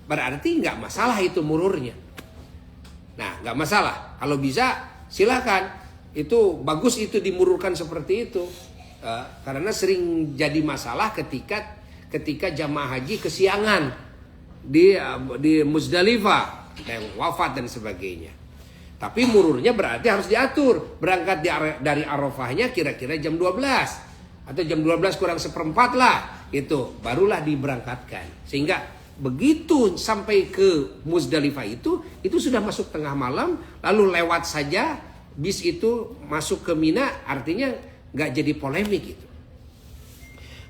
berarti nggak masalah itu mururnya. Nah, nggak masalah. Kalau bisa silakan. Itu bagus itu dimururkan seperti itu. Karena sering jadi masalah ketika jamaah haji kesiangan di Muzdalifah, wafat dan sebagainya. Tapi mururnya berarti harus diatur. Berangkat dari Arafahnya kira-kira jam 12 atau jam 12 kurang seperempat lah. Itu barulah diberangkatkan. Sehingga begitu sampai ke Muzdalifah itu sudah masuk tengah malam, lalu lewat saja bis itu masuk ke Mina, artinya nggak jadi polemik itu.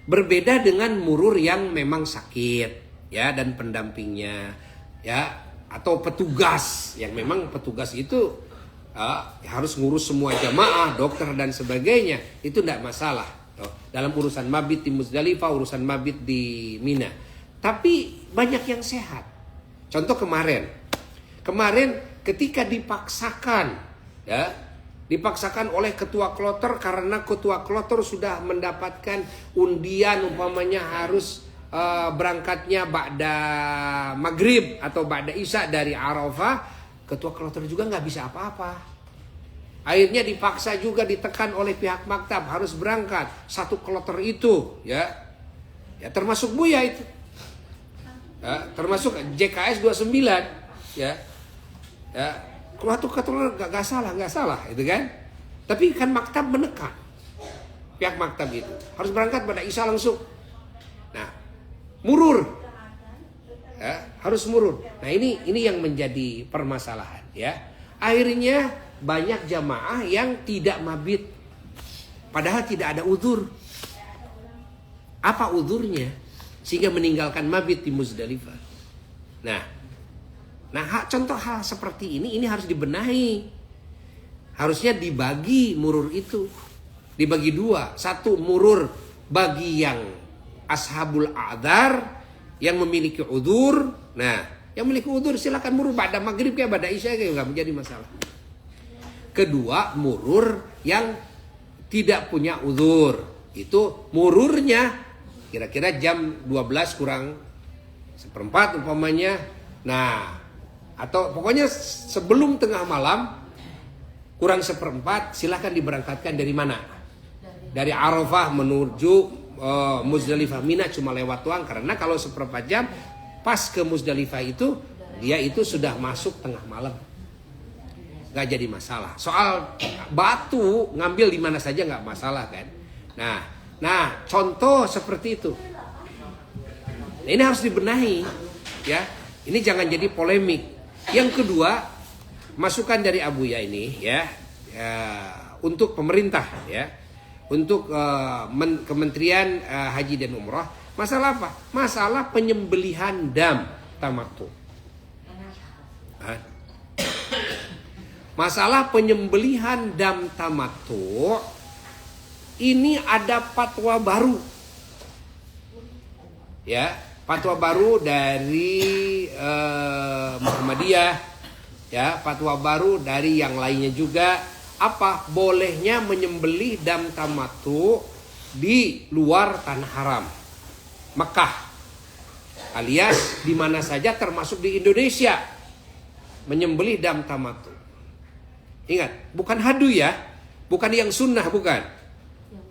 Berbeda dengan murur yang memang sakit ya dan pendampingnya ya, atau petugas yang memang petugas itu harus ngurus semua jamaah, dokter dan sebagainya, itu tidak masalah dalam urusan mabit di Muzdalifah, urusan mabit di Mina. Tapi banyak yang sehat. Contoh kemarin ketika dipaksakan oleh ketua kloter, karena ketua kloter sudah mendapatkan undian umpamanya harus berangkatnya ba'da maghrib atau ba'da isya dari Arafah, ketua kloter juga nggak bisa apa-apa. Akhirnya dipaksa juga, ditekan oleh pihak maktab harus berangkat satu kloter itu ya termasuk Buya itu. Termasuk JKS 29 ya kloter gak salah itu kan, tapi kan maktab menekan, pihak maktab itu harus berangkat pada isya langsung. Nah murur harus murur. Nah ini yang menjadi permasalahan ya. Akhirnya banyak jamaah yang tidak mabit padahal tidak ada uzur. Apa uzurnya sehingga meninggalkan mabit di Muzdalifah? Nah contoh hal seperti ini harus dibenahi. Harusnya dibagi murur itu, dibagi dua. Satu murur bagi yang ashabul a'dzar, yang memiliki udzur. Nah yang memiliki udzur silakan murur pada maghrib kayak pada isya kayak, nggak menjadi masalah. Kedua murur yang tidak punya udzur, itu mururnya kira-kira jam 12 kurang seperempat umpamanya. Nah, atau pokoknya sebelum tengah malam kurang seperempat, silahkan diberangkatkan dari mana? Dari Arafah menuju Muzdalifah. Mina cuma lewat doang, karena kalau seperempat jam pas ke Muzdalifah itu dia itu sudah masuk tengah malam. Gak jadi masalah. Soal batu ngambil di mana saja nggak masalah kan? Nah, contoh seperti itu. Nah, ini harus dibenahi, ya. Ini jangan jadi polemik. Yang kedua, masukan dari Abuya ini, ya, untuk pemerintah, ya, untuk Kementerian Haji dan Umrah, masalah apa? Masalah penyembelihan dam tamattu. Masalah penyembelihan dam tamattu. Ini ada fatwa baru, ya, fatwa baru dari Muhammadiyah, ya, fatwa baru dari yang lainnya juga. Apa bolehnya menyembelih dam tamattu di luar tanah haram, Mekah, alias di mana saja termasuk di Indonesia, menyembelih dam tamattu. Ingat, bukan hadu ya, bukan yang sunnah, bukan.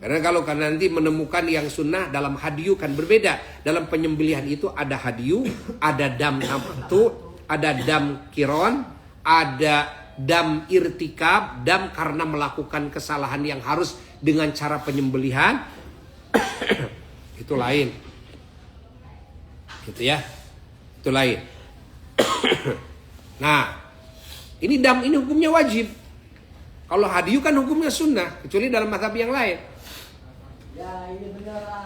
Karena kalau nanti menemukan yang sunnah dalam hadiyu kan berbeda. Dalam penyembelihan itu ada hadiyu, ada dam tamattu, ada dam kiron, ada dam irtikab, dam karena melakukan kesalahan yang harus dengan cara penyembelihan. Itu lain. Gitu ya. Itu lain. Nah, ini dam ini hukumnya wajib. Kalau hadiyu kan hukumnya sunnah, kecuali dalam mazhab yang lain.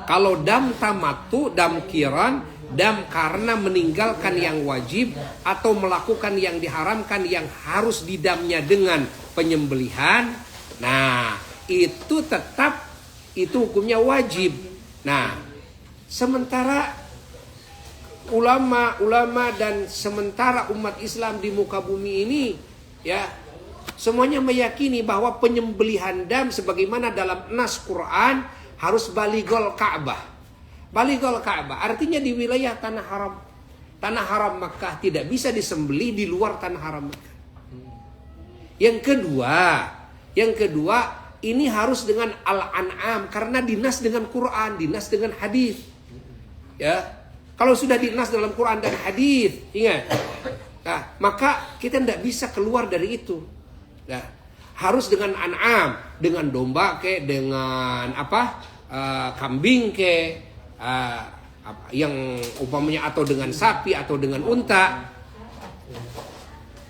Kalau dam tamattu, dam kiran, dam karena meninggalkan yang wajib atau melakukan yang diharamkan yang harus didamnya dengan penyembelihan, nah itu tetap itu hukumnya wajib. Nah, sementara ulama dan sementara umat Islam di muka bumi ini, ya, semuanya meyakini bahwa penyembelihan dam sebagaimana dalam nas Quran harus baligol Ka'bah. Baligol Ka'bah artinya di wilayah tanah haram. Tanah haram Makkah, tidak bisa disembelih di luar tanah haram Makkah. Yang kedua ini harus dengan Al-An'am karena dinas dengan Quran, dinas dengan hadis. Ya. Kalau sudah dinas dalam Quran dan hadis, ingat. Nah, maka kita tidak bisa keluar dari itu. Nah, harus dengan an'am, dengan domba ke, dengan kambing ke, yang umpamanya atau dengan sapi atau dengan unta.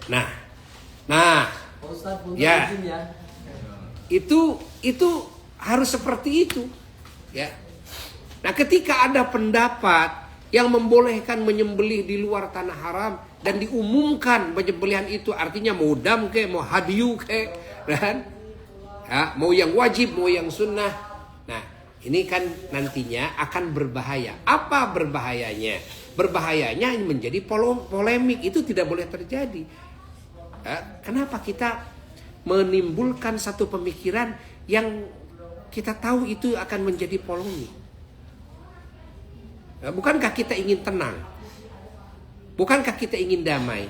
Nah, ya, itu harus seperti itu, ya. Nah, ketika ada pendapat yang membolehkan menyembelih di luar tanah haram dan diumumkan penyembelihan itu artinya mau dam ke, mau hadiyu ke, dan ya, mau yang wajib, mau yang sunnah. Nah, ini kan nantinya akan berbahaya. Apa berbahayanya? Berbahayanya menjadi polemik, itu tidak boleh terjadi. Ya, kenapa kita menimbulkan satu pemikiran yang kita tahu itu akan menjadi polemik? Ya, bukankah kita ingin tenang? Bukankah kita ingin damai?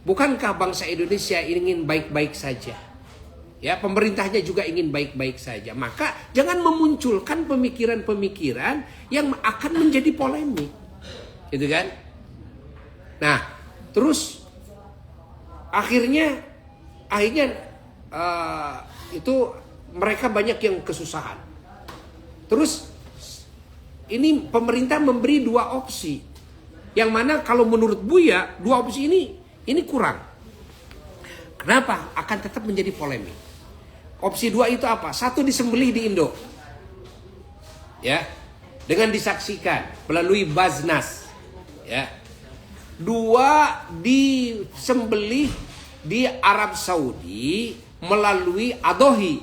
Bukankah bangsa Indonesia ingin baik-baik saja? Ya, pemerintahnya juga ingin baik-baik saja. Maka jangan memunculkan pemikiran-pemikiran yang akan menjadi polemik. Gitu kan? Nah, terus akhirnya itu mereka banyak yang kesusahan. Terus ini pemerintah memberi 2 opsi. Yang mana kalau menurut Buya 2 opsi ini kurang. Kenapa? Akan tetap menjadi polemik. Opsi 2 itu apa? 1 disembelih di Indo. Ya. Dengan disaksikan melalui Baznas. Ya. 2 disembelih di Arab Saudi melalui Adhohi.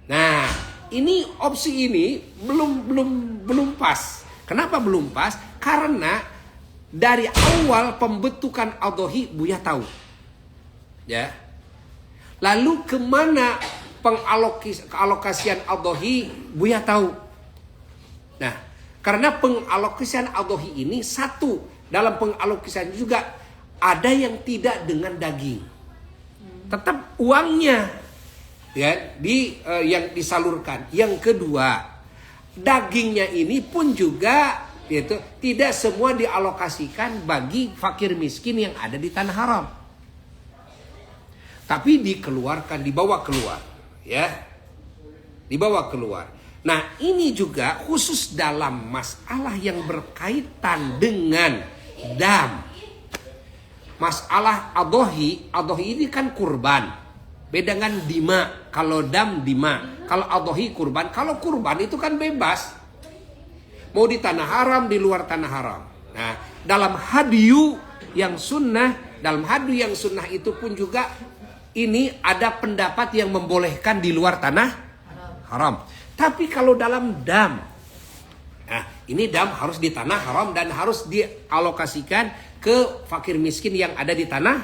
Nah, ini opsi ini belum pas. Kenapa belum pas? Karena dari awal pembentukan Adhohi Buya tahu. Ya. Lalu kemana pengalokasian Adhohi Buya tahu. Nah, karena pengalokasian Adhohi ini satu, dalam pengalokasian juga ada yang tidak dengan daging. Tetap uangnya ya yang disalurkan. Yang kedua, dagingnya ini pun juga yaitu tidak semua dialokasikan bagi fakir miskin yang ada di tanah haram. Tapi dikeluarkan, dibawa keluar, ya. Dibawa keluar. Nah, ini juga khusus dalam masalah yang berkaitan dengan dam. Masalah Adhohi ini kan kurban. Beda dengan dima. Kalau dam dima, kalau Adhohi kurban. Kalau kurban itu kan bebas. Mau di tanah haram, di luar tanah haram. Nah, dalam hadiyu yang sunnah, itu pun juga ini ada pendapat yang membolehkan di luar tanah haram. Tapi kalau dalam dam, nah ini dam harus di tanah haram dan harus dialokasikan ke fakir miskin yang ada di tanah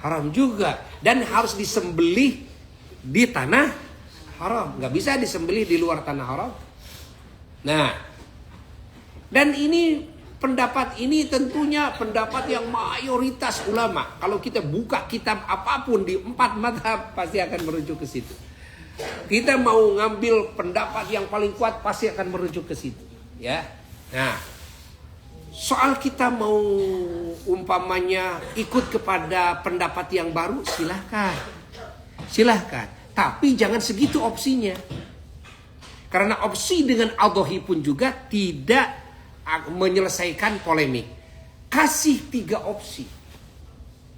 haram juga. Dan harus disembelih di tanah haram. Nggak bisa disembelih di luar tanah haram. Nah, dan ini pendapat ini tentunya pendapat yang mayoritas ulama. Kalau kita buka kitab apapun di 4 mazhab pasti akan merujuk ke situ. Kita mau ngambil pendapat yang paling kuat pasti akan merujuk ke situ, ya. Nah, soal kita mau umpamanya ikut kepada pendapat yang baru, silahkan. Tapi jangan segitu opsinya. Karena opsi dengan Adhohi pun juga tidak menyelesaikan polemik. Kasih 3 opsi.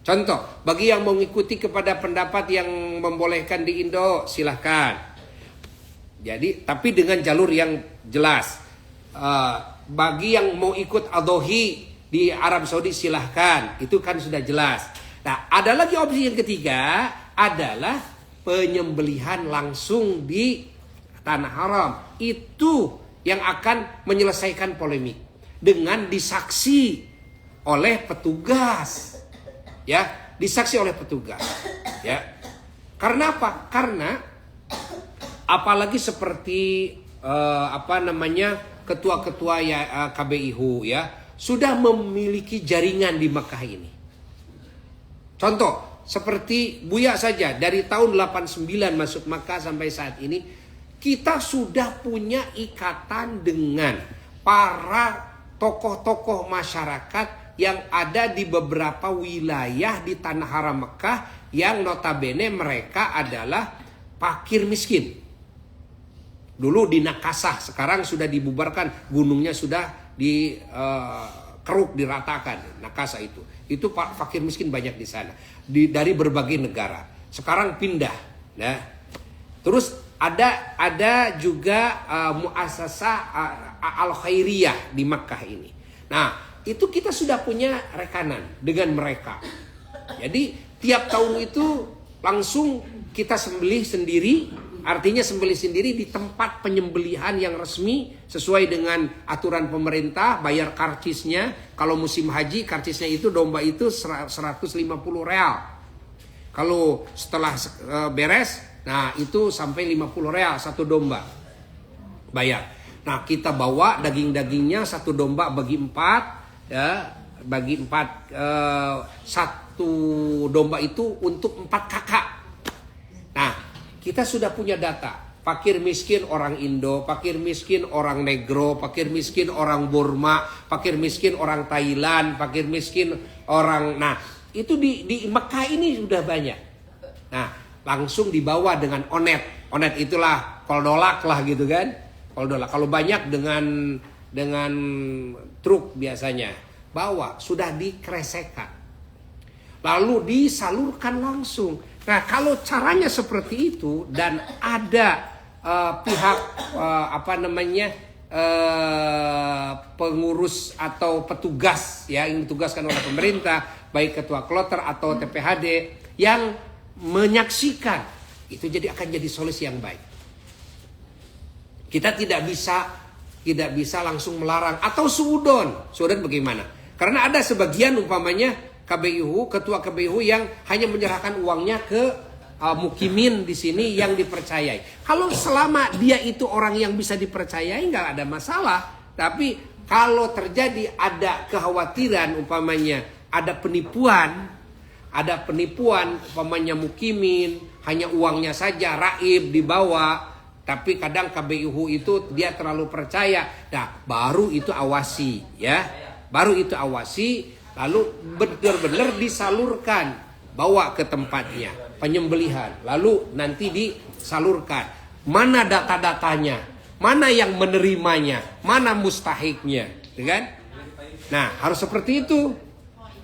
Contoh, bagi yang mau mengikuti kepada pendapat yang membolehkan di Indo, silahkan. Jadi, tapi dengan jalur yang jelas. Bagi yang mau ikut Adhohi di Arab Saudi, silahkan. Itu kan sudah jelas. Nah, ada lagi opsi yang ketiga, adalah penyembelihan langsung di tanah haram. Itu yang akan menyelesaikan polemik dengan disaksi oleh petugas, ya, disaksi oleh petugas. Ya. Karena apa? Karena apalagi seperti ketua-ketua KBIHU ya sudah memiliki jaringan di Mekah ini. Contoh seperti Buya saja dari tahun 89 masuk Mekah sampai saat ini kita sudah punya ikatan dengan para tokoh-tokoh masyarakat yang ada di beberapa wilayah di Tanah Haram Mekah yang notabene mereka adalah fakir miskin. Dulu di Nakasah, sekarang sudah dibubarkan, gunungnya sudah dikeruk, diratakan. Nakasah itu fakir miskin banyak di sana, dari berbagai negara. Sekarang pindah, ya. Terus ada juga muasasah al-khairiyah di Makkah ini. Nah, itu kita sudah punya rekanan dengan mereka. Jadi tiap tahun itu langsung kita sembelih sendiri. Artinya sembelih sendiri di tempat penyembelihan yang resmi sesuai dengan aturan pemerintah, bayar karcisnya. Kalau musim haji karcisnya itu domba itu 150 real. Kalau setelah beres, nah itu sampai 50 real satu domba bayar. Nah kita bawa daging-dagingnya satu domba bagi 4 ya, bagi 4 satu domba itu untuk 4 kakak. Nah kita sudah punya data, fakir miskin orang Indo, fakir miskin orang Negro, fakir miskin orang Burma, fakir miskin orang Thailand, fakir miskin orang... Nah, itu di Mekah ini sudah banyak. Nah, langsung dibawa dengan onet. Onet itulah koldolak lah gitu kan. Koldolak. Kalau banyak dengan truk biasanya. Bawa, sudah dikresekan. Lalu disalurkan langsung. Nah kalau caranya seperti itu dan ada pihak pengurus atau petugas ya yang ditugaskan oleh pemerintah, baik ketua kloter atau TPHD yang menyaksikan, itu akan jadi solusi yang baik. Kita tidak bisa langsung melarang atau suudon bagaimana? Karena ada sebagian umpamanya KBIHU, ketua KBIHU yang hanya menyerahkan uangnya ke mukimin di sini yang dipercayai. Kalau selama dia itu orang yang bisa dipercayai nggak ada masalah. Tapi kalau terjadi ada kekhawatiran umpamanya ada penipuan umpamanya mukimin hanya uangnya saja raib dibawa, tapi kadang KBIHU itu dia terlalu percaya. Nah baru itu awasi ya, lalu benar-benar disalurkan, bawa ke tempatnya penyembelihan, lalu nanti disalurkan mana data-datanya, mana yang menerimanya, mana mustahiknya, kan? Nah harus seperti itu.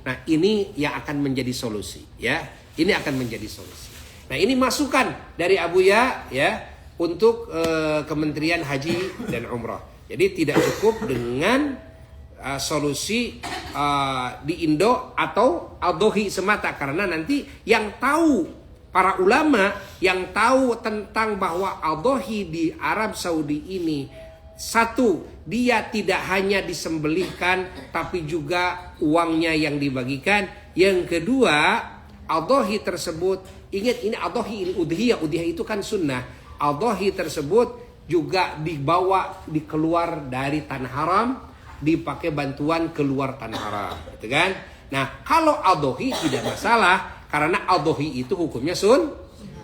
Nah ini yang akan menjadi solusi, ya. Ini akan menjadi solusi. Nah ini masukan dari Abuya ya untuk Kementerian Haji dan Umrah. Jadi tidak cukup dengan solusi di Indo atau al-dohi semata, karena nanti yang tahu para ulama yang tahu tentang bahwa al-dohi di Arab Saudi ini, satu, dia tidak hanya disembelihkan tapi juga uangnya yang dibagikan. Yang kedua, al-dohi tersebut, ingat ini al-dohi udhiyah itu kan sunnah. Al-dohi tersebut juga dikeluar dari Tanah Haram, dipakai bantuan keluar Tanah Haram, gitu kan? Nah, kalau al-dohi tidak masalah karena al-dohi itu hukumnya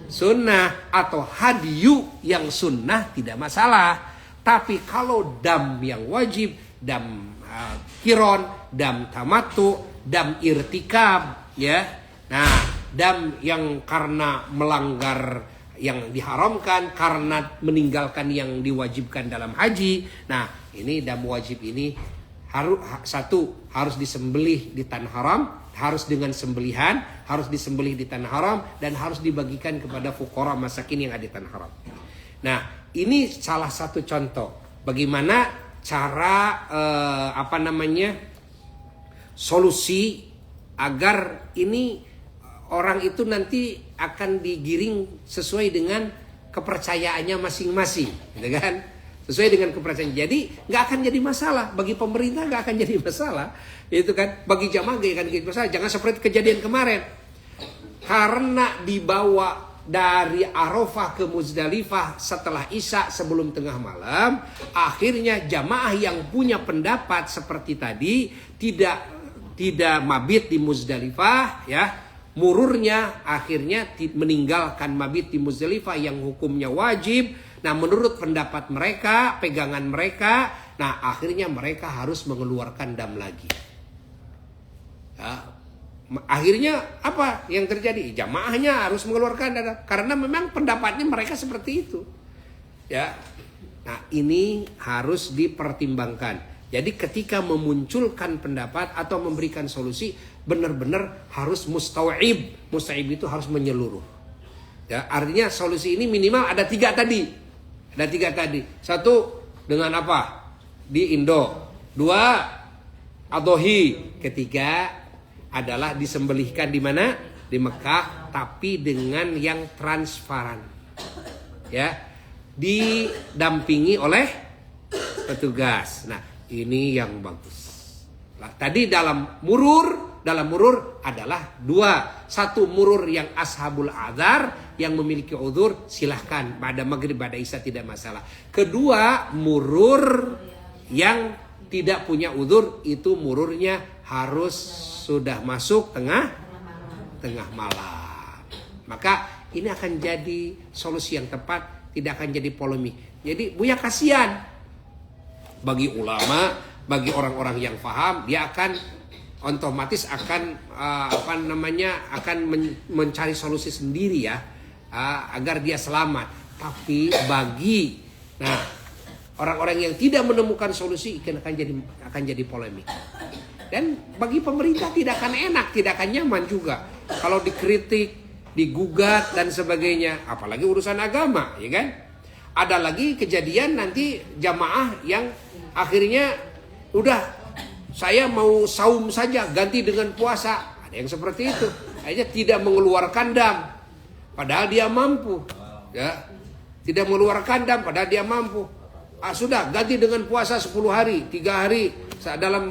sunnah atau hadyu yang sunnah tidak masalah. Tapi kalau dam yang wajib, dam kiron, dam tamatu, dam irtikab, ya. Nah, dam yang karena melanggar yang diharamkan, karena meninggalkan yang diwajibkan dalam haji. Nah, ini dam wajib ini harus disembelih di Tanah Haram, harus dengan sembelihan, harus disembelih di Tanah Haram dan harus dibagikan kepada fuqara masakin yang ada di Tanah Haram. Nah, ini salah satu contoh bagaimana cara solusi agar ini orang itu nanti akan digiring sesuai dengan kepercayaannya masing-masing, gitu kan? Sesuai dengan kepercayaan. Jadi nggak akan jadi masalah bagi pemerintah, nggak akan jadi masalah, itu kan? Bagi jamaah nggak akan jadi masalah. Jangan seperti kejadian kemarin. karena dibawa dari Arafah ke Muzdalifah setelah Isya sebelum tengah malam, akhirnya jamaah yang punya pendapat seperti tadi tidak mabit di Muzdalifah, ya, mururnya akhirnya meninggalkan mabit di Muzdalifah yang hukumnya wajib. Nah, menurut pendapat mereka, pegangan mereka, nah akhirnya mereka harus mengeluarkan dam lagi. Ya. Akhirnya apa yang terjadi? Jamaahnya harus mengeluarkan darah karena memang pendapatnya mereka seperti itu. Ya. Nah, ini harus dipertimbangkan. Jadi ketika memunculkan pendapat atau memberikan solusi, benar-benar harus mustawib. Mustawib itu harus menyeluruh. Ya, artinya solusi ini minimal ada 3 tadi. Ada 3 tadi. 1 dengan apa? Di Indo. 2 Adhohi. Ketiga adalah disembelihkan di mana? Di Mekah, tapi dengan yang transparan. Ya. Didampingi oleh petugas. Nah, ini yang bagus. Nah, tadi dalam murur adalah 2. 1 murur yang ashabul adzar, yang memiliki udzur, silahkan pada maghrib pada isya tidak masalah. 2 murur yang tidak punya udzur, itu mururnya harus sudah masuk tengah malam. Maka ini akan jadi solusi yang tepat, tidak akan jadi polemik. Jadi Buya kasihan bagi ulama, bagi orang-orang yang paham, dia akan otomatis akan akan mencari solusi sendiri ya, agar dia selamat. Tapi bagi orang-orang yang tidak menemukan solusi akan jadi polemik. Dan bagi pemerintah tidak akan enak, tidak akan nyaman juga kalau dikritik, digugat dan sebagainya, apalagi urusan agama, ya kan? Ada lagi kejadian nanti jamaah yang akhirnya udah saya mau saum saja ganti dengan puasa. Ada yang seperti itu. Akhirnya tidak mengeluarkan dam padahal dia mampu. Ya. Tidak mengeluarkan dam padahal dia mampu. Sudah ganti dengan puasa 10 hari, 3 hari dalam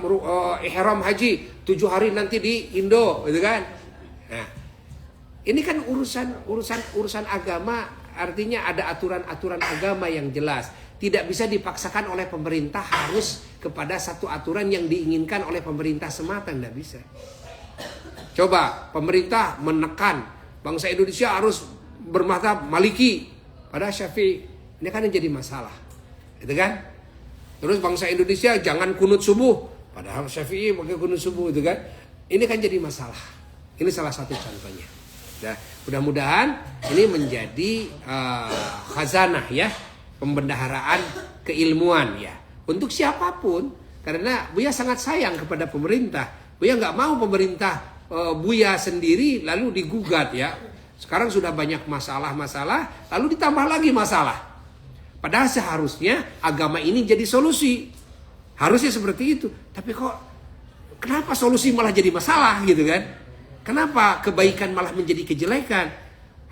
ihram haji, 7 hari nanti di Indo, gitu kan? Nah, ini kan urusan agama, artinya ada aturan-aturan agama yang jelas. Tidak bisa dipaksakan oleh pemerintah harus kepada satu aturan yang diinginkan oleh pemerintah semata, tidak bisa. Coba pemerintah menekan bangsa Indonesia harus bermadzhab Maliki pada Syafi'i, ini kan yang jadi masalah. Gitu kan? Terus bangsa Indonesia jangan kunut subuh, padahal Syafi'i pakai kunut subuh, gitu kan? Ini kan jadi masalah. Ini salah satu contohnya. Nah, mudah-mudahan ini menjadi khazanah ya, pembendaharaan keilmuan ya, untuk siapapun. Karena Buya sangat sayang kepada pemerintah. Buya nggak mau pemerintah Buya sendiri lalu digugat ya. Sekarang sudah banyak masalah-masalah, lalu ditambah lagi masalah. Padahal seharusnya agama ini jadi solusi. Harusnya seperti itu. Tapi kok kenapa solusi malah jadi masalah gitu kan? Kenapa kebaikan malah menjadi kejelekan?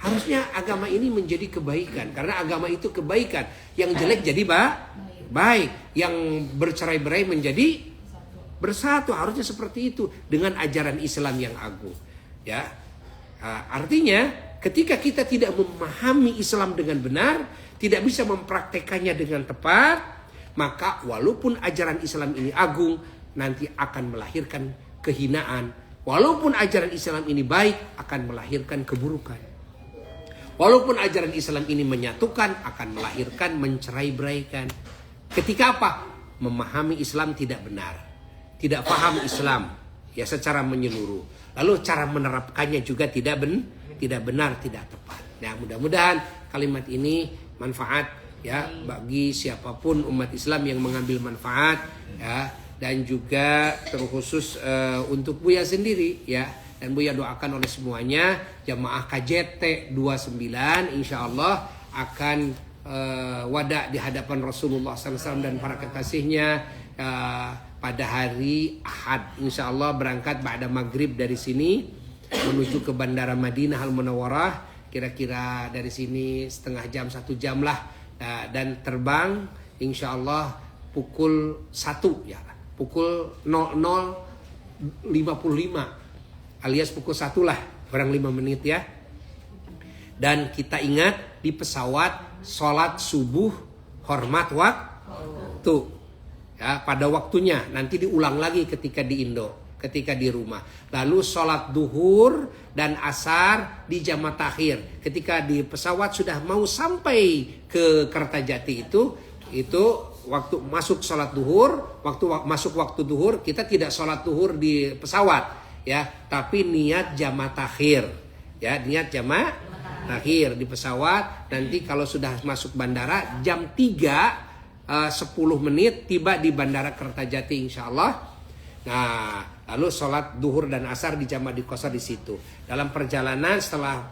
Harusnya agama ini menjadi kebaikan. Karena agama itu kebaikan. Yang jelek jadi baik. Yang bercerai-berai menjadi bersatu. Harusnya seperti itu. Dengan ajaran Islam yang agung. Ya. Artinya ketika kita tidak memahami Islam dengan benar, tidak bisa mempraktekannya dengan tepat, maka walaupun ajaran Islam ini agung, nanti akan melahirkan kehinaan. Walaupun ajaran Islam ini baik, akan melahirkan keburukan. Walaupun ajaran Islam ini menyatukan, akan melahirkan mencerai-beraikan. Ketika apa? Memahami Islam tidak benar, tidak paham Islam ya secara menyeluruh. Lalu cara menerapkannya juga tidak benar, tidak tepat. Nah, mudah-mudahan kalimat ini manfaat ya bagi siapapun umat Islam yang mengambil manfaat ya, dan juga terkhusus untuk Buya sendiri ya. Dan Buya doakan oleh semuanya jamaah KJT 29 insyaallah akan wada di hadapan Rasulullah SAW dan para kekasihnya pada hari Ahad. Insyaallah berangkat ba'da maghrib dari sini menuju ke Bandara Madinah Al-Munawwarah. Kira-kira dari sini setengah jam, 1 jam lah. Dan terbang insyaallah pukul 1 ya. Pukul 00.55 alias pukul 1 lah. kurang 5 menit ya. Dan kita ingat di pesawat sholat subuh hormat waktu ya, pada waktunya. Nanti diulang lagi ketika di Indo, ketika di rumah. Lalu sholat duhur dan asar di jamaah takhir. Ketika di pesawat sudah mau sampai ke Kertajati itu waktu masuk sholat duhur, masuk waktu duhur, kita tidak sholat duhur di pesawat ya, tapi niat jamaah takhir ya, niat jamaah takhir di pesawat. Nanti kalau sudah masuk bandara jam 3 10 menit tiba di bandara Kertajati insyaallah. Nah, lalu sholat duhur dan asar dijamaah di qashar di situ. Dalam perjalanan setelah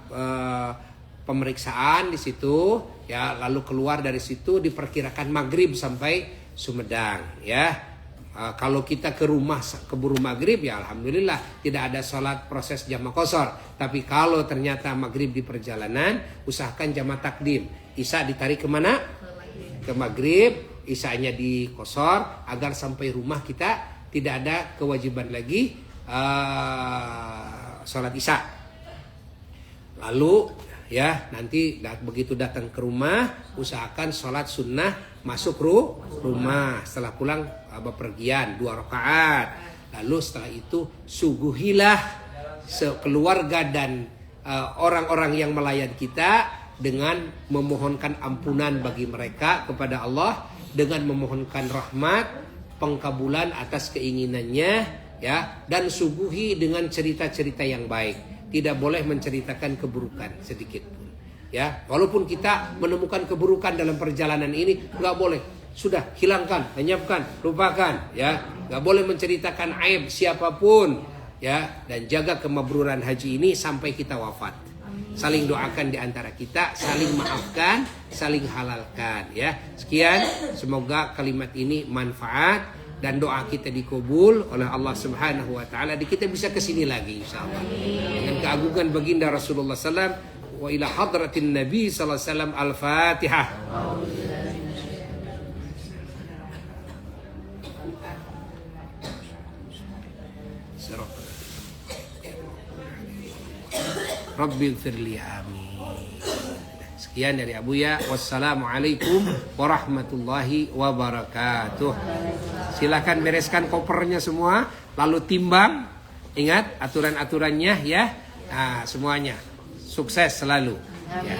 pemeriksaan di situ ya, lalu keluar dari situ diperkirakan maghrib sampai Sumedang ya. Kalau kita ke rumah keburu maghrib ya alhamdulillah tidak ada sholat proses jamaah qashar. Tapi kalau ternyata maghrib di perjalanan, usahakan jamaah takdim. Isya ditarik kemana? Ke maghrib, isyanya di qashar agar sampai rumah kita tidak ada kewajiban lagi sholat isya. Lalu ya nanti begitu datang ke rumah usahakan sholat sunnah masuk rumah setelah pulang bepergian 2 rakaat. Lalu setelah itu suguhilah keluarga dan orang-orang yang melayan kita dengan memohonkan ampunan bagi mereka kepada Allah, dengan memohonkan rahmat, pengkabulan atas keinginannya ya, dan suguhi dengan cerita-cerita yang baik. Tidak boleh menceritakan keburukan sedikit pun ya. Walaupun kita menemukan keburukan dalam perjalanan ini, nggak boleh, sudah hilangkan, lenyapkan, lupakan ya. Nggak boleh menceritakan aib siapapun ya. Dan jaga kemabruran haji ini sampai kita wafat. Saling doakan di antara kita, saling maafkan, saling halalkan ya. Sekian, semoga kalimat ini manfaat dan doa kita dikabul oleh Allah Subhanahu wa taala. Kita bisa ke sini lagi insyaallah. Dengan keagungan baginda Rasulullah sallallahu wa ila hadratin Nabi sallallahu alaihi wasallam. Al-Fatihah. Rabbil firli amin. Sekian dari Abuya. Wassalamualaikum warahmatullahi wabarakatuh. Silakan bereskan kopernya semua, lalu timbang. Ingat aturan-aturannya ya. Nah, semuanya sukses selalu. Ya.